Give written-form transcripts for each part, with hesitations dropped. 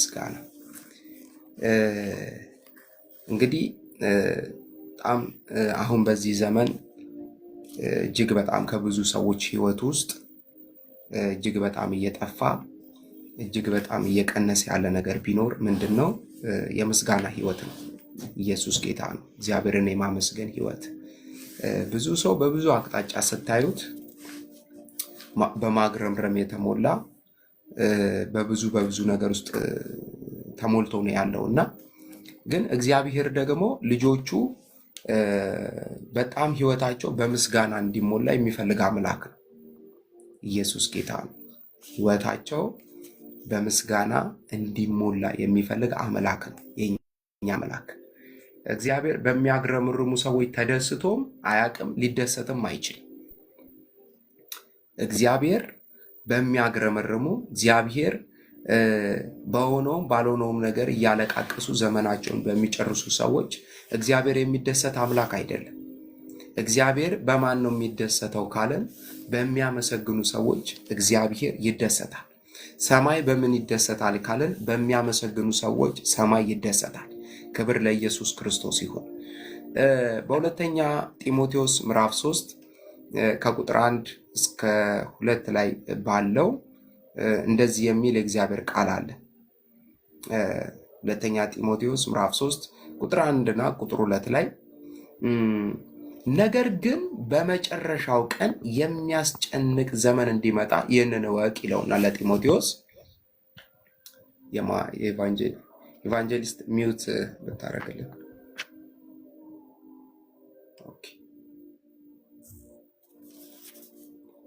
ምስጋና እንግዲህ በጣም አሁን በዚህ ዘመን እጅግ በጣም ከብዙ ሰዎች ህይወት ውስጥ እጅግ በጣም እየጠፋ እጅግ በጣም እየቀነሰ ያለ ነገር ቢኖር ምንድነው? የምስጋና ህይወት ነው። ኢየሱስ ጌታ ነው። እግዚአብሔርን የማመስገን ህይወት ብዙ ሰው በብዙ አቅጣጫ ስታዩት በማግረምረም የተሞላ በብዙ ነገር ውስጥ ተሞልቶ ነው ያለውና ግን እግዚአብሔር ደግሞ ልጆቹ በጣም ህይወታቸው በምስጋና እንዲሞላ የሚፈልግ አምላክ ነው። ኢየሱስ ጌታ ነው። ህይወታቸው በምስጋና እንዲሞላ የሚፈልግ አምላክ ነው የኛ አምላክ። እግዚአብሔር በሚያግረምርሙ ሰዎች ተደስቶም አያቅም፣ ሊደሰትም አይችልም። እግዚአብሔር በሚያግረመርሙ እግዚአብሔር በሆነውም ባልሆነውም ነገር እያለቃቀሱ ዘመናቸውን በሚጨርሱ ሰዎች እግዚአብሔር የሚደሰት አምላክ አይደለም። እግዚአብሔር በማን ነው የሚደሰተው ካለን በሚያመሰግኑ ሰዎች እግዚአብሔር ይደሰታል። ሰማይ በምን ይደሰታል ካለን በሚያመሰግኑ ሰዎች ሰማይ ይደሰታል። ክብር ለኢየሱስ ክርስቶስ ይሁን። በሁለተኛ ጢሞቴዎስ ምዕራፍ 3 ከቁጥር 1 እስከ 2 ላይ ባለው እንደዚህ የሚል የእግዚአብሔር ቃል አለ። ሁለተኛ ጢሞቴዎስ ምዕራፍ 3 ቁጥር 1 እና ቁጥር 2 ላይ ነገር ግን በመጨረሻው ቀን የሚያስጨንቅ ዘመን እንዲመጣ ይህንን እወቅ ይለውና ለጢሞቴዎስ ኢቫንጀሊስት ሚውት ብታረግልን።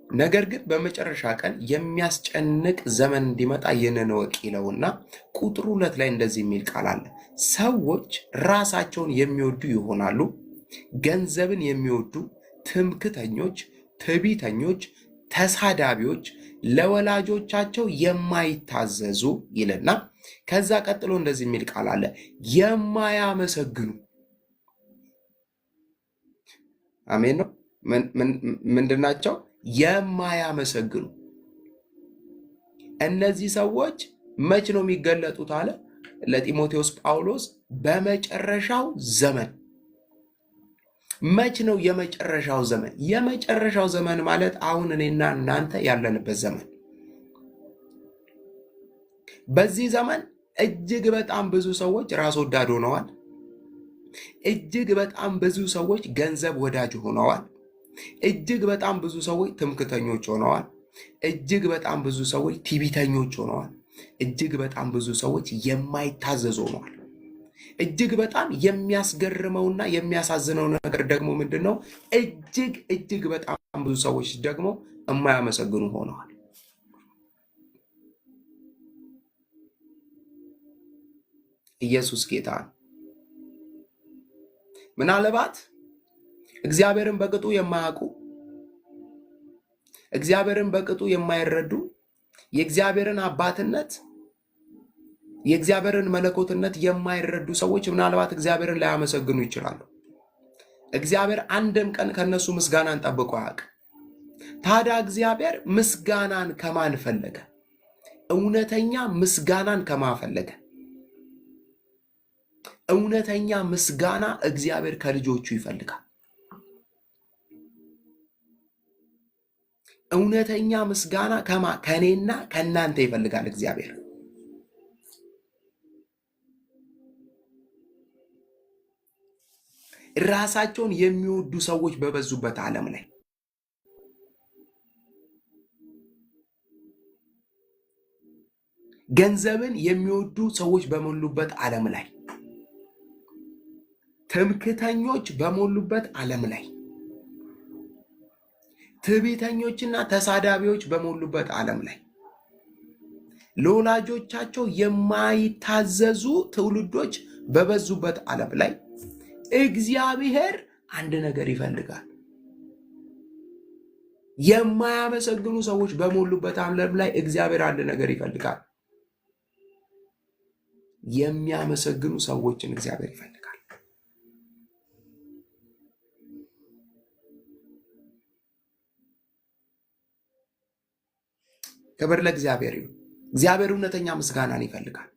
ነገር ግን በመጨረሻ ቀን የሚያስጨንቅ ዘመን እንዲመጣ ይህንን እወቅ ይለውና ቁጥር 2 ላይ እንደዚህ የሚል ቃል አለ። ሰዎች ራሳቸውን የሚወዱ ይሆናሉ፣ ገንዘብን የሚወዱ፣ ትምክተኞች፣ ትዕቢተኞች፣ ተሳዳቢዎች፣ ለወላጆቻቸው የማይታዘዙ ይልና ከዛ ቀጥሎ እንደዚህ የሚል ቃል አለ፣ የማያመሰግኑ። አሜን ነው። ምንድናቸው? የማያመሰግኑ። እነዚህ ሰዎች መች ነው የሚገለጡት አለ ለጢሞቴዎስ ጳውሎስ? በመጨረሻው ዘመን። መች ነው የመጨረሻው ዘመን? የመጨረሻው ዘመን ማለት አሁን እኔና እናንተ ያለንበት ዘመን። በዚህ ዘመን እጅግ በጣም ብዙ ሰዎች ራስ ወዳድ ሆነዋል። እጅግ በጣም ብዙ ሰዎች ገንዘብ ወዳጅ ሆነዋል። እጅግ በጣም ብዙ ሰዎች ትምክተኞች ሆነዋል። እጅግ በጣም ብዙ ሰዎች ትዕቢተኞች ሆነዋል። እጅግ በጣም ብዙ ሰዎች የማይታዘዙ ሆነዋል። እጅግ በጣም የሚያስገርመውና የሚያሳዝነው ነገር ደግሞ ምንድነው? እጅግ በጣም ብዙ ሰዎች ደግሞ የማያመሰግኑ ሆነዋል። ኢየሱስ ጌታ ነው። ምናልባት እግዚአብሔርን በቅጡ የማያውቁ፣ እግዚአብሔርን በቅጡ የማይረዱ፣ የእግዚአብሔርን አባትነት የእግዚአብሔርን መለኮትነት የማይረዱ ሰዎች ምናልባት እግዚአብሔርን ላያመሰግኑ ይችላሉ። እግዚአብሔር አንድም ቀን ከነሱ ምስጋናን ጠብቆ አያውቅም። ታዲያ እግዚአብሔር ምስጋናን ከማን ፈለገ? እውነተኛ ምስጋናን ከማን ፈለገ? እውነተኛ ምስጋና እግዚአብሔር ከልጆቹ ይፈልጋል። እውነተኛ ምስጋና ከኔና ከእናንተ ይፈልጋል እግዚአብሔር። ራሳቸውን የሚወዱ ሰዎች በበዙበት ዓለም ላይ ገንዘብን የሚወዱ ሰዎች በሞሉበት ዓለም ላይ ትምክተኞች በሞሉበት ዓለም ላይ ትዕቢተኞችና ተሳዳቢዎች በሞሉበት ዓለም ላይ ለወላጆቻቸው የማይታዘዙ ትውልዶች በበዙበት ዓለም ላይ እግዚአብሔር አንድ ነገር ይፈልጋል። የማያመሰግኑ ሰዎች በሞሉበት ዓለም ላይ እግዚአብሔር አንድ ነገር ይፈልጋል። የሚያመሰግኑ ሰዎችን እግዚአብሔር ይፈልጋል። ክብር ለእግዚአብሔር ይሁን። እግዚአብሔር እውነተኛ ምስጋናን ይፈልጋል።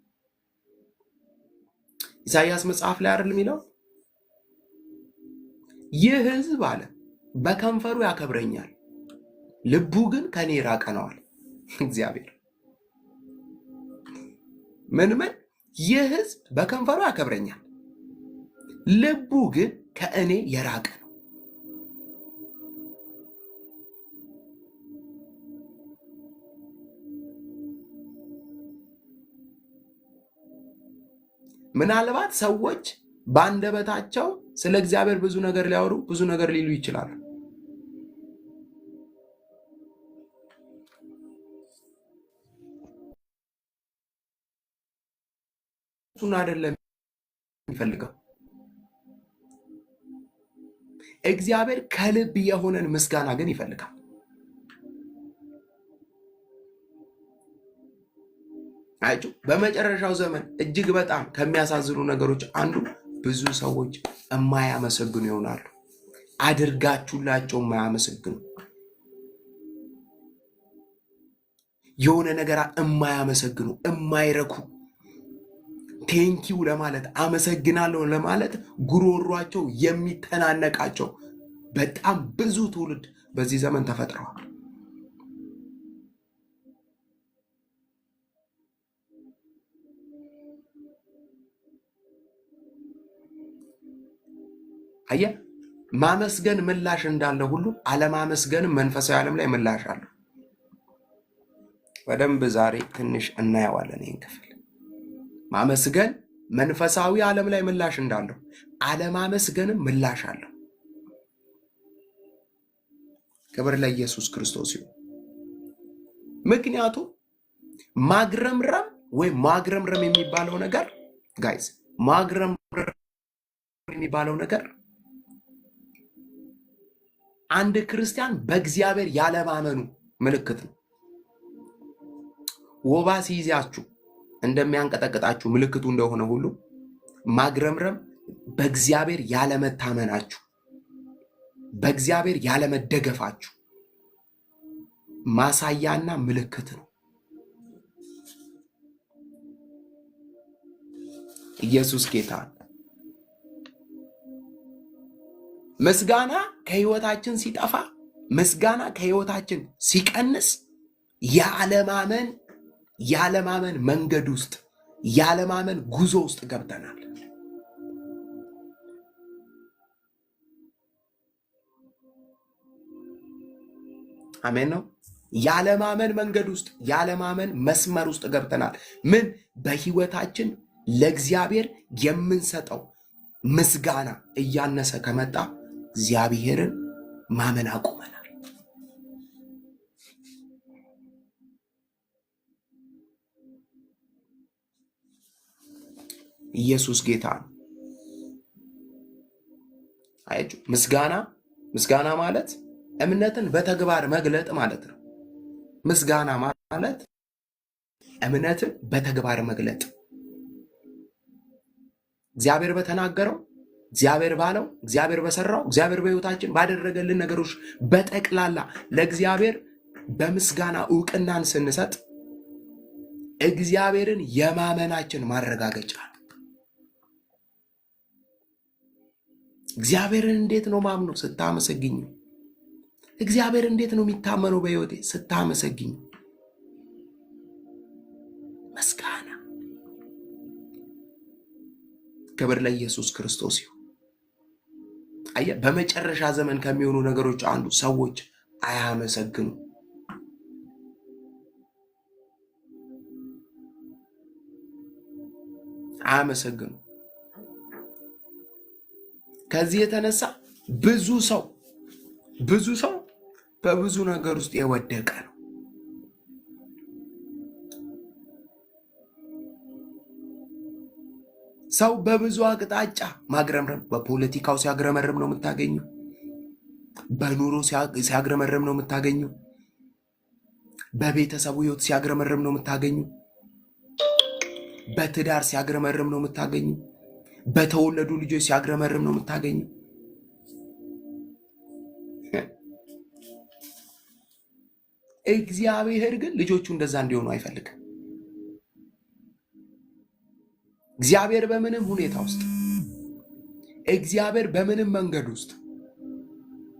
ኢሳይያስ መጽሐፍ ላይ አይደል የሚለው? ይህ ሕዝብ አለ በከንፈሩ ያከብረኛል፣ ልቡ ግን ከኔ የራቀ ነዋል። እግዚአብሔር ምን ይህ ሕዝብ በከንፈሩ ያከብረኛል፣ ልቡ ግን ከእኔ የራቀ ነው። ምናልባት ሰዎች በአንደበታቸው ስለ እግዚአብሔር ብዙ ነገር ሊያወሩ ብዙ ነገር ሊሉ ይችላሉ። እሱን አይደለም የሚፈልገው። እግዚአብሔር ከልብ የሆነን ምስጋና ግን ይፈልጋል። አያችሁ፣ በመጨረሻው ዘመን እጅግ በጣም ከሚያሳዝኑ ነገሮች አንዱ ብዙ ሰዎች የማያመሰግኑ ይሆናሉ። አድርጋችሁላቸው የማያመሰግኑ፣ የሆነ ነገር የማያመሰግኑ፣ የማይረኩ፣ ቴንኪው ለማለት አመሰግናለሁ ለማለት ጉሮሯቸው የሚተናነቃቸው በጣም ብዙ ትውልድ በዚህ ዘመን ተፈጥረዋል። አየህ፣ ማመስገን ምላሽ እንዳለ ሁሉ አለማመስገንም መንፈሳዊ ዓለም ላይ ምላሽ አለው። በደንብ ዛሬ ትንሽ እናየዋለን ይህን ክፍል። ማመስገን መንፈሳዊ ዓለም ላይ ምላሽ እንዳለው አለማመስገንም ምላሽ አለው። ክብር ለኢየሱስ ክርስቶስ ይሁን። ምክንያቱም ማግረምረም ወይም ማግረምረም የሚባለው ነገር ጋይዝ፣ ማግረምረም የሚባለው ነገር አንድ ክርስቲያን በእግዚአብሔር ያለማመኑ ምልክት ነው። ወባ ሲይዛችሁ እንደሚያንቀጠቅጣችሁ ምልክቱ እንደሆነ ሁሉ ማግረምረም በእግዚአብሔር ያለመታመናችሁ፣ በእግዚአብሔር ያለመደገፋችሁ ማሳያና ምልክት ነው። ኢየሱስ ጌታ። ምስጋና ከህይወታችን ሲጠፋ፣ ምስጋና ከህይወታችን ሲቀንስ ያለማመን መንገድ ውስጥ ያለማመን ጉዞ ውስጥ ገብተናል። አሜን ነው። ያለማመን መንገድ ውስጥ ያለማመን መስመር ውስጥ ገብተናል። ምን በህይወታችን ለእግዚአብሔር የምንሰጠው ምስጋና እያነሰ ከመጣ እግዚአብሔርን ማመን አቁመናል። ኢየሱስ ጌታ ነው። አያችሁ፣ ምስጋና ማለት እምነትን በተግባር መግለጥ ማለት ነው። ምስጋና ማለት እምነትን በተግባር መግለጥ፣ እግዚአብሔር በተናገረው፣ እግዚአብሔር ባለው፣ እግዚአብሔር በሰራው፣ እግዚአብሔር በህይወታችን ባደረገልን ነገሮች በጠቅላላ ለእግዚአብሔር በምስጋና ዕውቅናን ስንሰጥ እግዚአብሔርን የማመናችን ማረጋገጫ ነው። እግዚአብሔርን እንዴት ነው ማምነው? ስታመሰግኝ። እግዚአብሔር እንዴት ነው የሚታመነው በህይወቴ? ስታመሰግኝ። ምስጋና። ክብር ለኢየሱስ ክርስቶስ ይሁን። አየህ፣ በመጨረሻ ዘመን ከሚሆኑ ነገሮች አንዱ ሰዎች አያመሰግኑ። ከዚህ የተነሳ ብዙ ሰው በብዙ ነገር ውስጥ የወደቀ ነው። ሰው በብዙ አቅጣጫ ማግረምረም፣ በፖለቲካው ሲያግረመርም ነው የምታገኙ። በኑሮ ሲያግረመርም ነው የምታገኙ። በቤተሰቡ ህይወት ሲያግረመርም ነው የምታገኙ። በትዳር ሲያግረመርም ነው የምታገኙ። በተወለዱ ልጆች ሲያግረመርም ነው የምታገኙ። እግዚአብሔር ግን ልጆቹ እንደዛ እንዲሆኑ አይፈልግም። እግዚአብሔር በምንም ሁኔታ ውስጥ፣ እግዚአብሔር በምንም መንገድ ውስጥ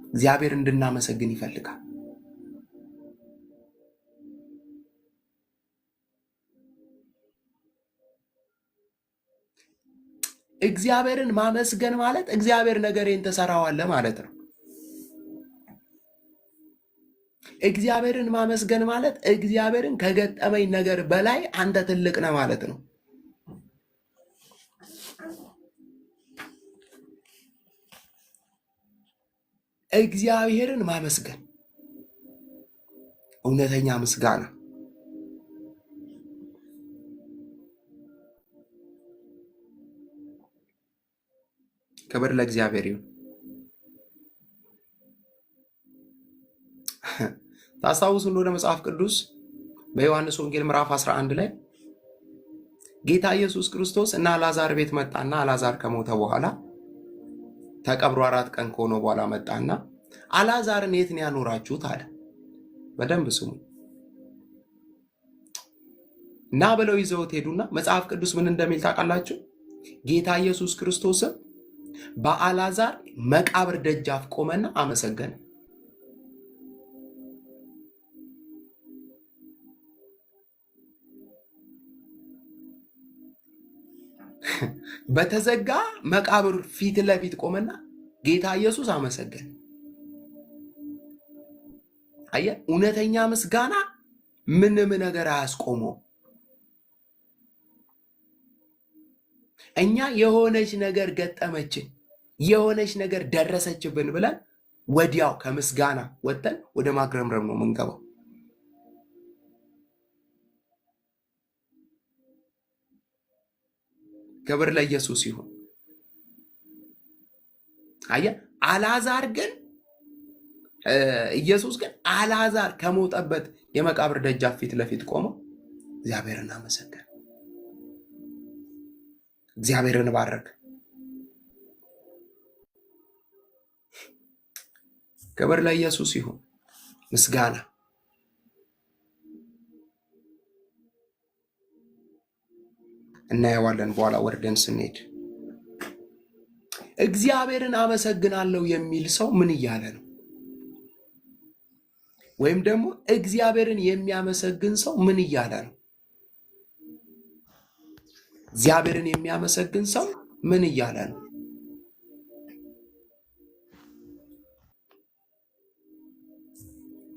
እግዚአብሔር እንድናመሰግን ይፈልጋል። እግዚአብሔርን ማመስገን ማለት እግዚአብሔር ነገሬን ተሰራዋለህ ማለት ነው። እግዚአብሔርን ማመስገን ማለት እግዚአብሔርን ከገጠመኝ ነገር በላይ አንተ ትልቅ ነህ ማለት ነው። እግዚአብሔርን ማመስገን እውነተኛ ምስጋና። ክብር ለእግዚአብሔር ይሁን። ታስታውሱ እንደሆነ መጽሐፍ ቅዱስ በዮሐንስ ወንጌል ምዕራፍ 11 ላይ ጌታ ኢየሱስ ክርስቶስ እና አልዓዛር ቤት መጣና አልዓዛር ከሞተ በኋላ ተቀብሮ 4 ቀን ከሆነ በኋላ መጣና አልዓዛርን የት ነው ያኖራችሁት አለ። በደንብ ስሙ እና ብለው ይዘውት ሄዱና መጽሐፍ ቅዱስ ምን እንደሚል ታውቃላችሁ? ጌታ ኢየሱስ ክርስቶስም በአልዓዛር መቃብር ደጃፍ ቆመና አመሰገነ። በተዘጋ መቃብር ፊት ለፊት ቆመና ጌታ ኢየሱስ አመሰገነ። አየ እውነተኛ ምስጋና ምንም ነገር አያስቆመው። እኛ የሆነች ነገር ገጠመችን፣ የሆነች ነገር ደረሰችብን ብለን ወዲያው ከምስጋና ወጥተን ወደ ማግረምረም ነው የምንገባው። ክብር ለኢየሱስ ይሁን። አየ አልዓዛር ግን ኢየሱስ ግን አልዓዛር ከሞተበት የመቃብር ደጃፍ ፊት ለፊት ቆሞ እግዚአብሔርን አመሰገነ፣ እግዚአብሔርን ባረከ። ክብር ለኢየሱስ ይሁን። ምስጋና እናየዋለን በኋላ ወርደን ስንሄድ። እግዚአብሔርን አመሰግናለሁ የሚል ሰው ምን እያለ ነው? ወይም ደግሞ እግዚአብሔርን የሚያመሰግን ሰው ምን እያለ ነው? እግዚአብሔርን የሚያመሰግን ሰው ምን እያለ ነው?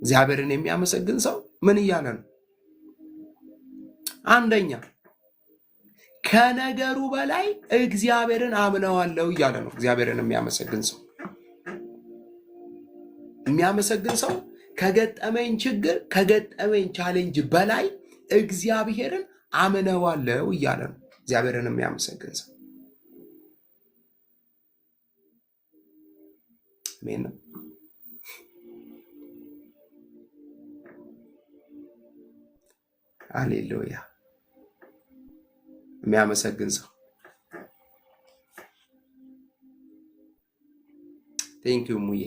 እግዚአብሔርን የሚያመሰግን ሰው ምን እያለ ነው? አንደኛ ከነገሩ በላይ እግዚአብሔርን አምነዋለሁ እያለ ነው። እግዚአብሔርን የሚያመሰግን ሰው ከገጠመኝ ችግር ከገጠመኝ ቻሌንጅ በላይ እግዚአብሔርን አምነዋለሁ እያለ ነው። እግዚአብሔርን የሚያመሰግን ሰው አሜን ነው። ሃሌሉያ። የሚያመሰግን ሰው ቴንኪዩ ሙዬ።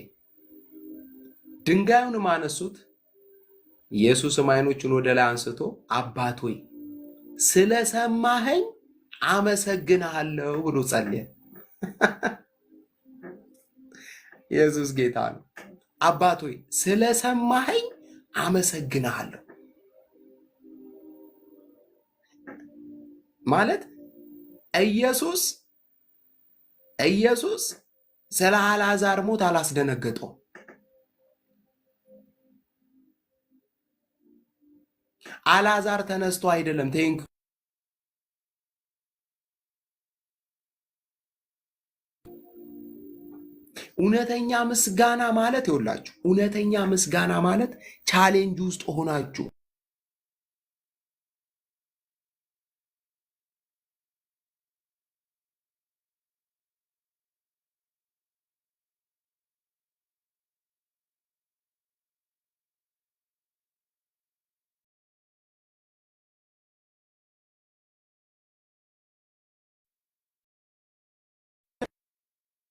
ድንጋዩንም አነሱት። ኢየሱስም ዓይኖቹን ወደ ላይ አንስቶ አባት ሆይ ስለሰማኸኝ አመሰግንሃለሁ ብሎ ጸለየ። ኢየሱስ ጌታ ነው። አባት ሆይ ስለሰማኸኝ አመሰግንሃለሁ ማለት ኢየሱስ ስለ አልዓዛር ሞት አላስደነገጠው። አልዓዛር ተነስቶ አይደለም ቴንክ እውነተኛ ምስጋና ማለት ይውላችሁ፣ እውነተኛ ምስጋና ማለት ቻሌንጅ ውስጥ ሆናችሁ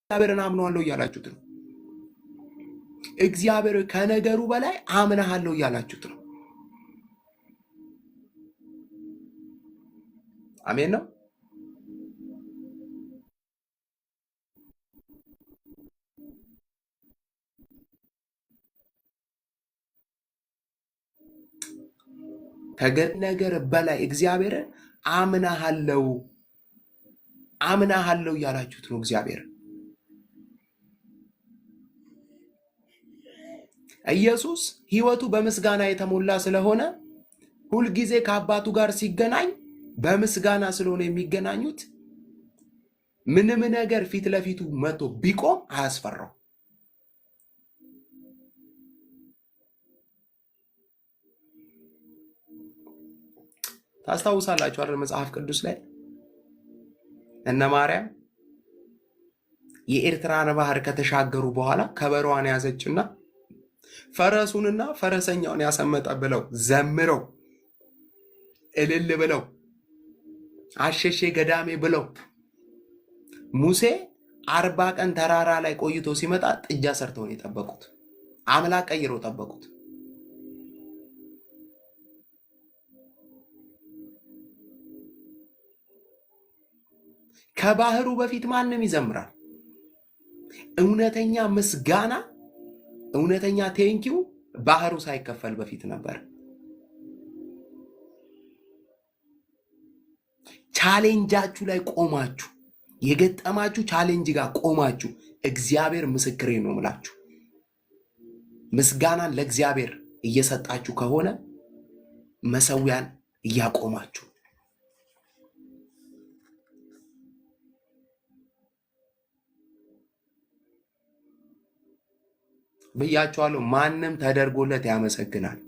እግዚአብሔርን አምነዋለሁ እያላችሁት ነው። እግዚአብሔር ከነገሩ በላይ አምነሃለሁ እያላችሁት ነው። አሜን ነው። ነገር በላይ እግዚአብሔርን አምናሃለው እያላችሁት ነው። እግዚአብሔር ኢየሱስ ሕይወቱ በምስጋና የተሞላ ስለሆነ ሁልጊዜ ከአባቱ ጋር ሲገናኝ በምስጋና ስለሆነ የሚገናኙት ምንም ነገር ፊት ለፊቱ መጥቶ ቢቆም አያስፈራው። ታስታውሳላችሁ አይደል? መጽሐፍ ቅዱስ ላይ እነ ማርያም የኤርትራን ባህር ከተሻገሩ በኋላ ከበሮዋን ያዘችና ፈረሱንና ፈረሰኛውን ያሰመጠ ብለው ዘምረው እልል ብለው አሸሼ ገዳሜ ብለው ሙሴ 40 ቀን ተራራ ላይ ቆይቶ ሲመጣ ጥጃ ሰርተው ነው የጠበቁት። አምላክ ቀይረው ጠበቁት። ከባህሩ በፊት ማንም ይዘምራል። እውነተኛ ምስጋና፣ እውነተኛ ቴንኪው ባህሩ ሳይከፈል በፊት ነበር። ቻሌንጃችሁ ላይ ቆማችሁ የገጠማችሁ ቻሌንጅ ጋር ቆማችሁ እግዚአብሔር ምስክሬ ነው ምላችሁ ምስጋናን ለእግዚአብሔር እየሰጣችሁ ከሆነ መሰዊያን እያቆማችሁ ብያችኋለሁ። ማንም ተደርጎለት ያመሰግናል።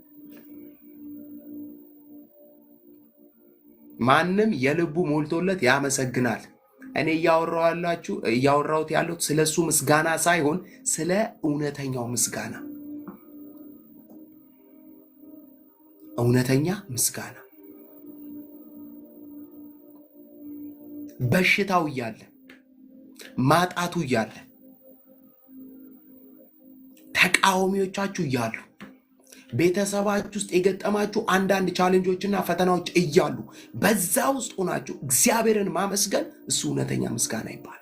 ማንም የልቡ ሞልቶለት ያመሰግናል። እኔ እያወራሁት ያለሁት ስለሱ ምስጋና ሳይሆን ስለ እውነተኛው ምስጋና። እውነተኛ ምስጋና በሽታው እያለ ማጣቱ እያለ ተቃዋሚዎቻችሁ እያሉ ቤተሰባችሁ ውስጥ የገጠማችሁ አንዳንድ ቻሌንጆችና ፈተናዎች እያሉ በዛ ውስጥ ሆናችሁ እግዚአብሔርን ማመስገን እሱ እውነተኛ ምስጋና ይባላል።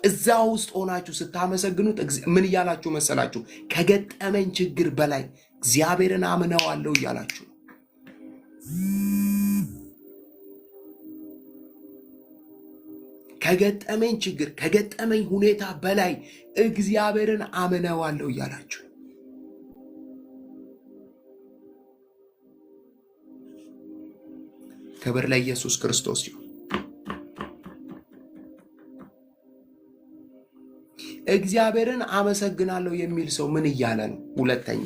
እዛ ውስጥ ሆናችሁ ስታመሰግኑት ምን እያላችሁ መሰላችሁ? ከገጠመኝ ችግር በላይ እግዚአብሔርን አምነዋለሁ እያላችሁ ነው። ከገጠመኝ ችግር ከገጠመኝ ሁኔታ በላይ እግዚአብሔርን አምነዋለሁ እያላችሁ ክብር ለኢየሱስ ክርስቶስ ይሁን። እግዚአብሔርን አመሰግናለሁ የሚል ሰው ምን እያለ ነው? ሁለተኛ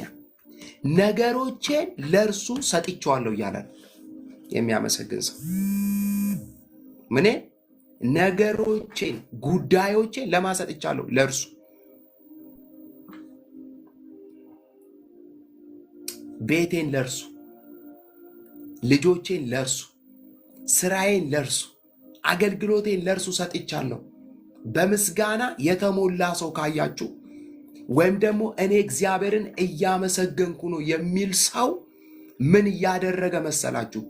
ነገሮቼን ለእርሱ ሰጥቼዋለሁ እያለ ነው የሚያመሰግን ሰው። ምን ነገሮቼን ጉዳዮቼን ለማሰጥቻለሁ ለእርሱ። ቤቴን ለእርሱ፣ ልጆቼን ለእርሱ፣ ስራዬን ለእርሱ፣ አገልግሎቴን ለእርሱ ሰጥቻለሁ። በምስጋና የተሞላ ሰው ካያችሁ ወይም ደግሞ እኔ እግዚአብሔርን እያመሰገንኩ ነው የሚል ሰው ምን እያደረገ መሰላችሁ?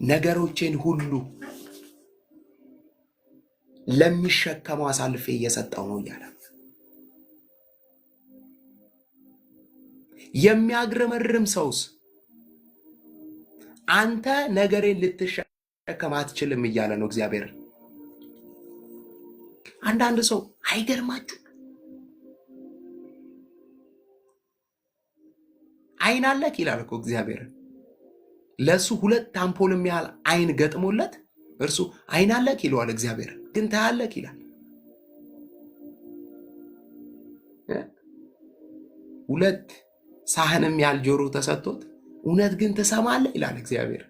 ነገሮቼን ሁሉ ለሚሸከመው አሳልፌ እየሰጠው ነው እያለ። የሚያግረመርም ሰውስ አንተ ነገሬን ልትሸከም አትችልም እያለ ነው እግዚአብሔር። አንዳንድ ሰው አይገርማችሁ? አይን አለክ ይላል እኮ እግዚአብሔር። ለሱ 2 አምፖልም ያህል አይን ገጥሞለት እርሱ አይን አለክ ይለዋል እግዚአብሔር። ግን ታያለክ ይላል። 2 ሳህንም ያህል ጆሮ ተሰጥቶት እውነት ግን ትሰማለህ ይላል እግዚአብሔር።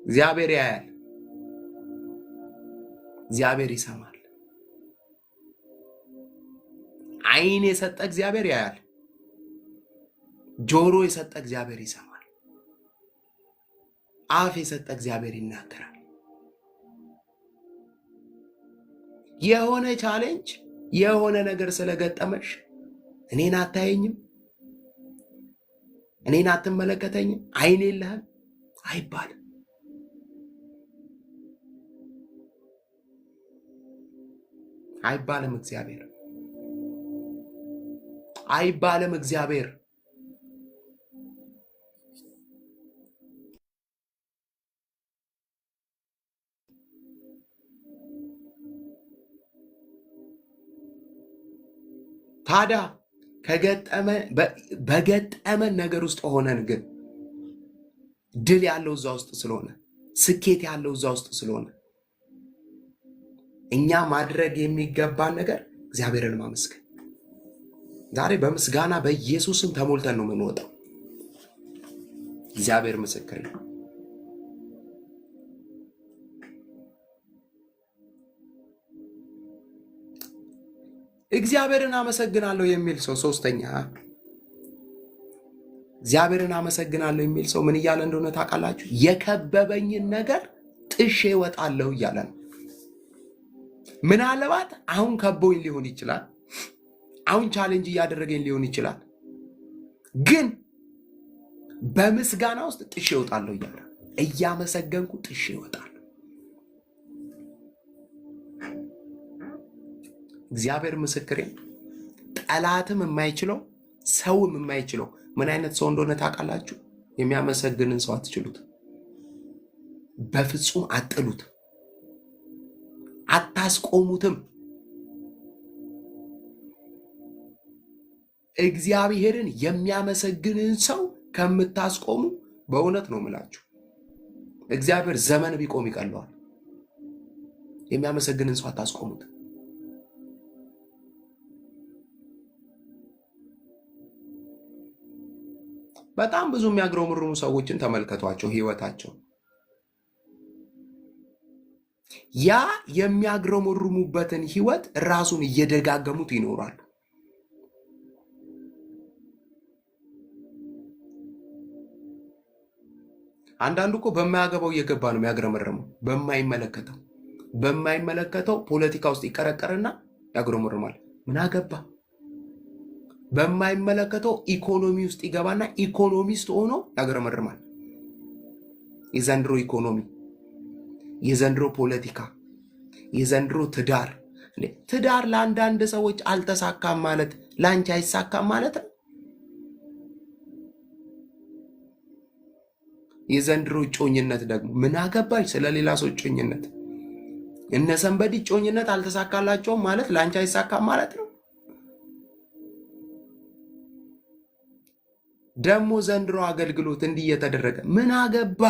እግዚአብሔር ያያል፣ እግዚአብሔር ይሰማል። አይን የሰጠ እግዚአብሔር ያያል፣ ጆሮ የሰጠ እግዚአብሔር ይሰማል፣ አፍ የሰጠ እግዚአብሔር ይናገራል። የሆነ ቻሌንጅ የሆነ ነገር ስለገጠመሽ እኔን አታየኝም፣ እኔን አትመለከተኝም፣ አይን የለህም አይባልም። አይባልም። እግዚአብሔር አይባልም እግዚአብሔር። ታዲያ በገጠመን ነገር ውስጥ ሆነን ግን ድል ያለው እዛ ውስጥ ስለሆነ፣ ስኬት ያለው እዛ ውስጥ ስለሆነ እኛ ማድረግ የሚገባን ነገር እግዚአብሔርን ማመስገን። ዛሬ በምስጋና በኢየሱስም ተሞልተን ነው የምንወጣው። እግዚአብሔር ምስክር ነው። እግዚአብሔርን አመሰግናለሁ የሚል ሰው ሶስተኛ እግዚአብሔርን አመሰግናለሁ የሚል ሰው ምን እያለ እንደሆነ ታውቃላችሁ? የከበበኝን ነገር ጥሼ እወጣለሁ እያለ ነው። ምናልባት አሁን ከቦኝ ሊሆን ይችላል። አሁን ቻሌንጅ እያደረገኝ ሊሆን ይችላል። ግን በምስጋና ውስጥ ጥሼ እወጣለሁ እያለ እያመሰገንኩ ጥሼ እወጣለሁ። እግዚአብሔር ምስክሬ፣ ጠላትም የማይችለው ሰውም የማይችለው ምን አይነት ሰው እንደሆነ ታውቃላችሁ? የሚያመሰግንን ሰው አትችሉት። በፍጹም አጥሉት፣ አታስቆሙትም። እግዚአብሔርን የሚያመሰግንን ሰው ከምታስቆሙ በእውነት ነው የምላችሁ፣ እግዚአብሔር ዘመን ቢቆም ይቀለዋል። የሚያመሰግንን ሰው አታስቆሙት። በጣም ብዙ የሚያግረመርሙ ሰዎችን ተመልከቷቸው፣ ህይወታቸው ያ የሚያግረመርሙበትን ህይወት ራሱን እየደጋገሙት ይኖራሉ። አንዳንዱ እኮ በማያገባው እየገባ ነው የሚያግረመርመው። በማይመለከተው ፖለቲካ ውስጥ ይቀረቀርና ያግረመርማል። ምን አገባ? በማይመለከተው ኢኮኖሚ ውስጥ ይገባና ኢኮኖሚስት ሆኖ ያግረመርማል። የዘንድሮ ኢኮኖሚ፣ የዘንድሮ ፖለቲካ፣ የዘንድሮ ትዳር ለአንዳንድ ሰዎች አልተሳካም ማለት ለአንቺ አይሳካም ማለት ነው። የዘንድሮ ጮኝነት ደግሞ ምን አገባሽ ስለሌላ ሰው ጮኝነት? እነ ሰንበዲ ጮኝነት አልተሳካላቸውም ማለት ለአንቺ አይሳካም ማለት ነው። ደግሞ ዘንድሮ አገልግሎት እንዲህ እየተደረገ ምን አገባ?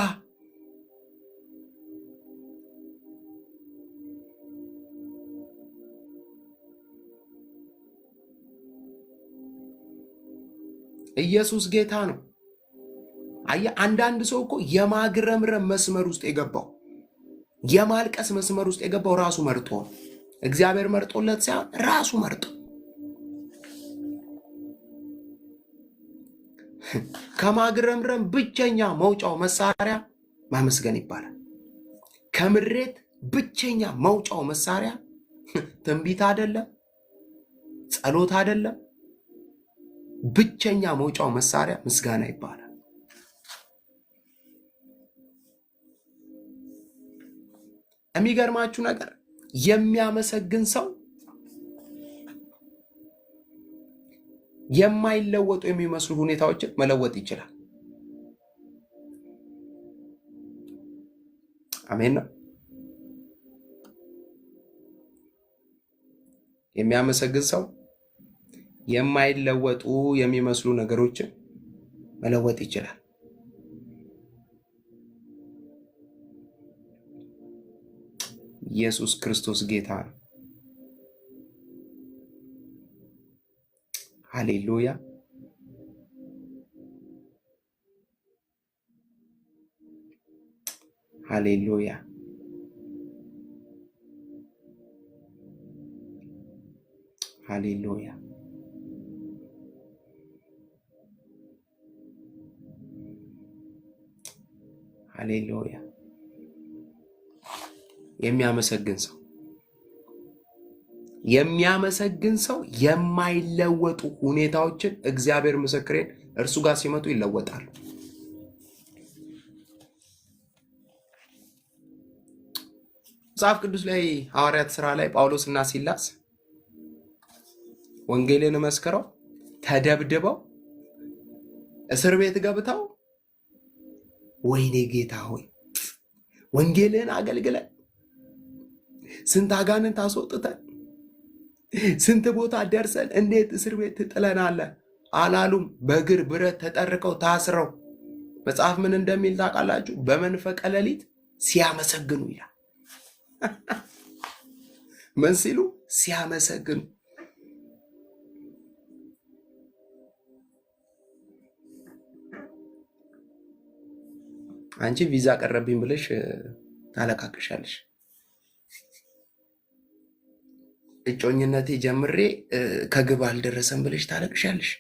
ኢየሱስ ጌታ ነው። አየህ፣ አንዳንድ ሰው እኮ የማግረምረም መስመር ውስጥ የገባው የማልቀስ መስመር ውስጥ የገባው ራሱ መርጦ ነው። እግዚአብሔር መርጦለት ሳይሆን ራሱ መርጦ። ከማግረምረም ብቸኛ መውጫው መሳሪያ ማመስገን ይባላል። ከምሬት ብቸኛ መውጫው መሳሪያ ትንቢት አይደለም፣ ጸሎት አይደለም። ብቸኛ መውጫው መሳሪያ ምስጋና ይባላል። የሚገርማችሁ ነገር የሚያመሰግን ሰው የማይለወጡ የሚመስሉ ሁኔታዎችን መለወጥ ይችላል። አሜን ነው። የሚያመሰግን ሰው የማይለወጡ የሚመስሉ ነገሮችን መለወጥ ይችላል። ኢየሱስ ክርስቶስ ጌታ ነው። ሃሌሉያ። ሃሌሉያ። ሃሌሉያ። ሃሌሉያ። የሚያመሰግን ሰው የማይለወጡ ሁኔታዎችን እግዚአብሔር ምስክሬን እርሱ ጋር ሲመጡ ይለወጣሉ። መጽሐፍ ቅዱስ ላይ ሐዋርያት ሥራ ላይ ጳውሎስና ሲላስ ወንጌልን መስክረው ተደብድበው እስር ቤት ገብተው ወይኔ ጌታ ሆይ ወንጌልን አገልግለን ስንት አጋንንት አስወጥተን ስንት ቦታ ደርሰን እንዴት እስር ቤት ትጥለናለህ አላሉም። በእግር ብረት ተጠርቀው ታስረው መጽሐፍ ምን እንደሚል ታውቃላችሁ? በመንፈቀ ሌሊት ሲያመሰግኑ ይላል። ምን ሲሉ? ሲያመሰግኑ። አንቺ ቪዛ ቀረብኝ ብለሽ ታለቃቅሻለሽ። እጮኝነቴ ጀምሬ ከግብ አልደረሰም ብለሽ ታለቅሻለሽ።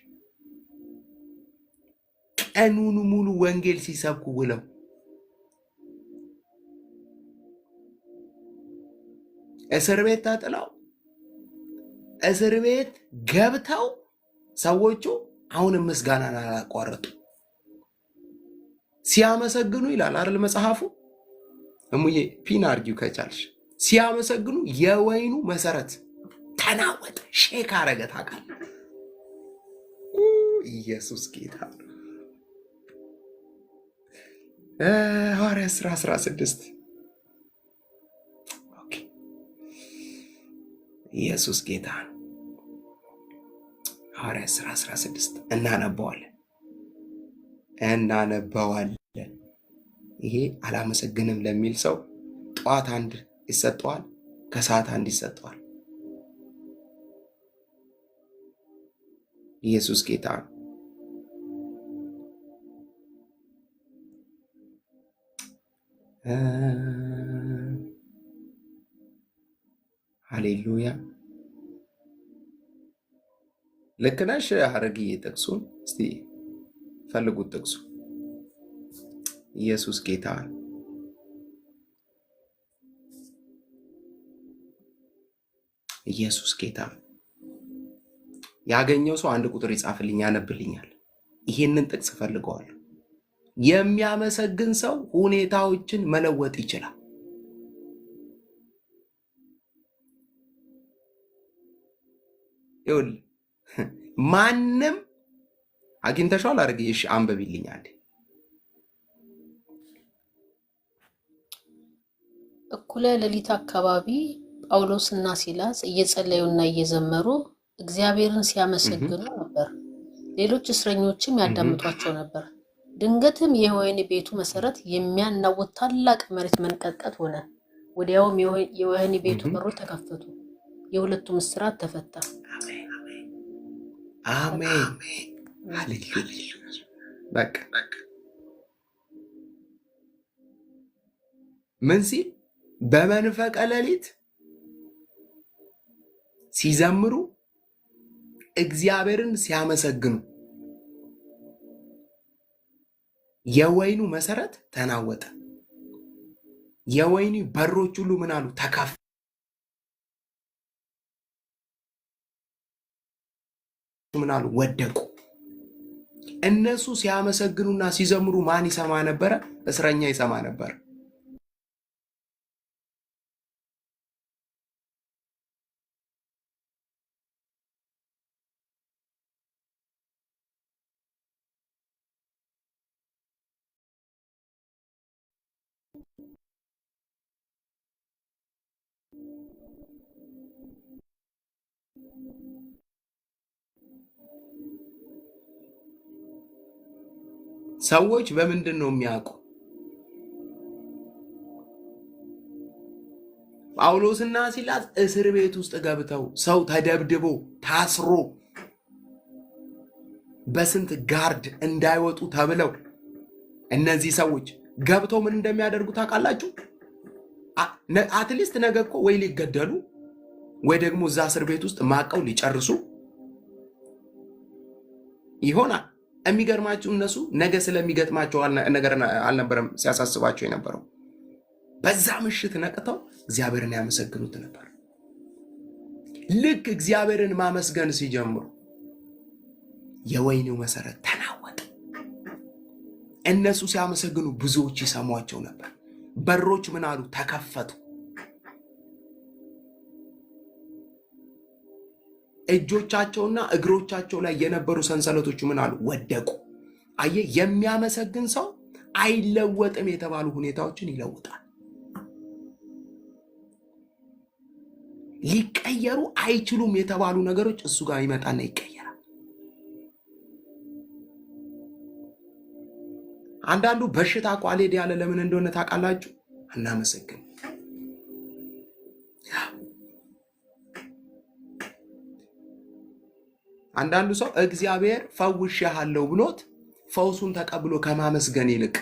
ቀኑን ሙሉ ወንጌል ሲሰብኩ ውለው እስር ቤት ተጥለው እስር ቤት ገብተው ሰዎቹ አሁንም ምስጋናን አላቋረጡ ሲያመሰግኑ ይላል አይደል መጽሐፉ። እሙዬ ፒን አርጊው ከቻልሽ። ሲያመሰግኑ የወይኑ መሰረት ተናወጠ፣ ሼክ አረገ። ታውቃለህ? ኢየሱስ ጌታ ነው። ሐዋርያት ሥራ 16 ኢየሱስ ጌታ ነው። ሐዋርያት ሥራ 16 እናነበዋለን። ይሄ አላመሰግንም ለሚል ሰው ጠዋት አንድ ይሰጠዋል፣ ከሰዓት አንድ ይሰጠዋል። ኢየሱስ ጌታ ነው። ሃሌሉያ። ልክ ነሽ ሐረግዬ። ጥቅሱን እስቲ ፈልጉት። ጥቅሱ ኢየሱስ ጌታ ነው። ኢየሱስ ጌታ ነው። ያገኘው ሰው አንድ ቁጥር ይጻፍልኝ፣ ያነብልኛል። ይሄንን ጥቅስ ፈልገዋለሁ። የሚያመሰግን ሰው ሁኔታዎችን መለወጥ ይችላል። ይኸውልህ ማንም አግኝተሻል አድርጌ እሺ፣ አንብቢልኛል። እኩለ ሌሊት አካባቢ ጳውሎስና ሲላስ እየጸለዩና እየዘመሩ እግዚአብሔርን ሲያመሰግኑ ነበር። ሌሎች እስረኞችም ያዳምጧቸው ነበር። ድንገትም የወህኒ ቤቱ መሰረት የሚያናውጥ ታላቅ መሬት መንቀጥቀጥ ሆነ። ወዲያውም የወህኒ ቤቱ በሮች ተከፈቱ፣ የሁለቱም እስራት ተፈታ። አሜን። ሃሌሉያ። በቃ ምን ሲል በመንፈቀ ሌሊት ሲዘምሩ እግዚአብሔርን ሲያመሰግኑ የወይኑ መሰረት ተናወጠ። የወይኑ በሮች ሁሉ ምን አሉ? ተከፈቱ። ምን አሉ? ወደቁ። እነሱ ሲያመሰግኑና ሲዘምሩ ማን ይሰማ ነበረ? እስረኛ ይሰማ ነበር። ሰዎች በምንድን ነው የሚያውቁ? ጳውሎስና ሲላስ እስር ቤት ውስጥ ገብተው ሰው ተደብድቦ ታስሮ በስንት ጋርድ እንዳይወጡ ተብለው እነዚህ ሰዎች ገብተው ምን እንደሚያደርጉ ታውቃላችሁ? አትሊስት ነገ እኮ ወይ ሊገደሉ ወይ ደግሞ እዛ እስር ቤት ውስጥ ማቀው ሊጨርሱ ይሆናል። የሚገርማችሁ እነሱ ነገ ስለሚገጥማቸው ነገር አልነበረም ሲያሳስባቸው የነበረው። በዛ ምሽት ነቅተው እግዚአብሔርን ያመሰግኑት ነበር። ልክ እግዚአብሔርን ማመስገን ሲጀምሩ የወይኒው መሰረት ተናወጠ። እነሱ ሲያመሰግኑ ብዙዎች ይሰሟቸው ነበር። በሮች ምን አሉ? ተከፈቱ። እጆቻቸውና እግሮቻቸው ላይ የነበሩ ሰንሰለቶች ምን አሉ? ወደቁ። አየህ፣ የሚያመሰግን ሰው አይለወጥም የተባሉ ሁኔታዎችን ይለውጣል። ሊቀየሩ አይችሉም የተባሉ ነገሮች እሱ ጋር ይመጣና ይቀየራል። አንዳንዱ በሽታ እኮ አልሄድ ያለ ለምን እንደሆነ ታውቃላችሁ? አናመሰግን። አንዳንዱ ሰው እግዚአብሔር ፈውሼሃለሁ ብሎት ፈውሱን ተቀብሎ ከማመስገን ይልቅ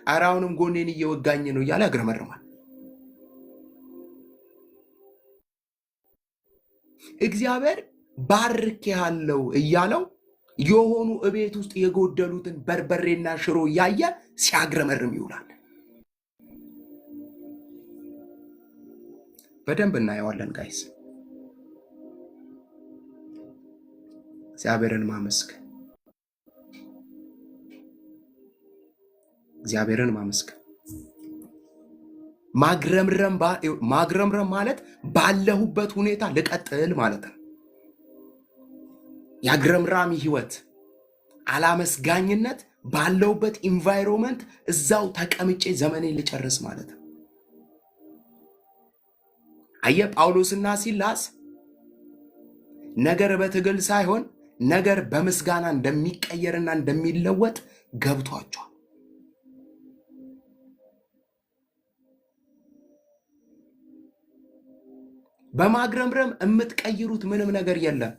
ኧረ አሁንም ጎኔን እየወጋኝ ነው እያለ ያግረመርማል። እግዚአብሔር ባርኬሃለሁ እያለው የሆኑ እቤት ውስጥ የጎደሉትን በርበሬና ሽሮ እያየ ሲያግረመርም ይውላል። በደንብ እናየዋለን ጋይስ። እግዚአብሔርን ማመስገን እግዚአብሔርን ማመስገን ማግረምረም ማለት ባለሁበት ሁኔታ ልቀጥል ማለት ነው። ያግረምራሚ ህይወት አላመስጋኝነት ባለሁበት ኢንቫይሮንመንት እዛው ተቀምጬ ዘመኔን ልጨርስ ማለት ነው። አየ ጳውሎስና ሲላስ ነገር በትግል ሳይሆን ነገር በምስጋና እንደሚቀየርና እንደሚለወጥ ገብቷቸዋል። በማግረምረም የምትቀይሩት ምንም ነገር የለም።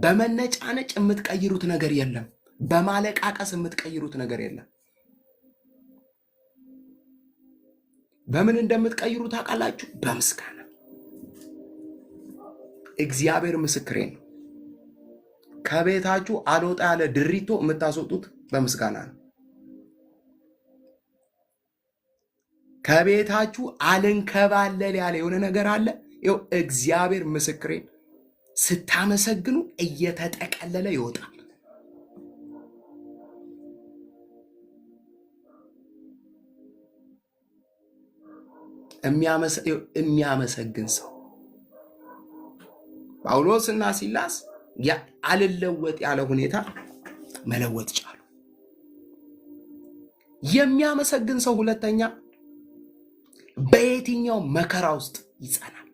በመነጫነጭ የምትቀይሩት ነገር የለም። በማለቃቀስ የምትቀይሩት ነገር የለም። በምን እንደምትቀይሩ ታውቃላችሁ? በምስጋና። እግዚአብሔር ምስክሬ ነው። ከቤታችሁ አልወጣ ያለ ድሪቶ የምታስወጡት በምስጋና ነው። ከቤታችሁ አልንከባለል ያለ የሆነ ነገር አለ። ይኸው እግዚአብሔር ምስክሬን፣ ስታመሰግኑ እየተጠቀለለ ይወጣል። የሚያመሰግን ሰው ጳውሎስና ሲላስ አልለወጥ ያለ ሁኔታ መለወጥ ቻሉ። የሚያመሰግን ሰው ሁለተኛ በየትኛው መከራ ውስጥ ይጸናል።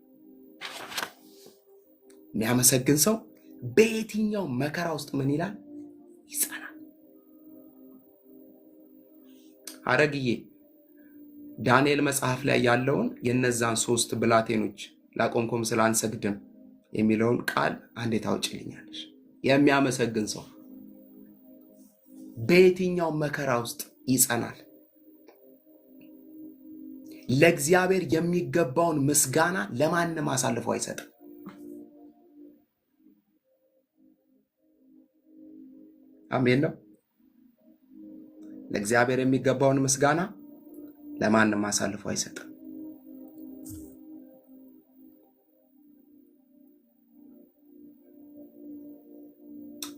የሚያመሰግን ሰው በየትኛው መከራ ውስጥ ምን ይላል? ይጸናል። አረግዬ ዳንኤል መጽሐፍ ላይ ያለውን የነዛን 3 ብላቴኖች ላቆምኮም ስላንሰግድም የሚለውን ቃል አንዴ ታውጭልኛለሽ። የሚያመሰግን ሰው በየትኛው መከራ ውስጥ ይጸናል። ለእግዚአብሔር የሚገባውን ምስጋና ለማንም አሳልፎ አይሰጥም። አሜን ነው። ለእግዚአብሔር የሚገባውን ምስጋና ለማንም አሳልፎ አይሰጥም።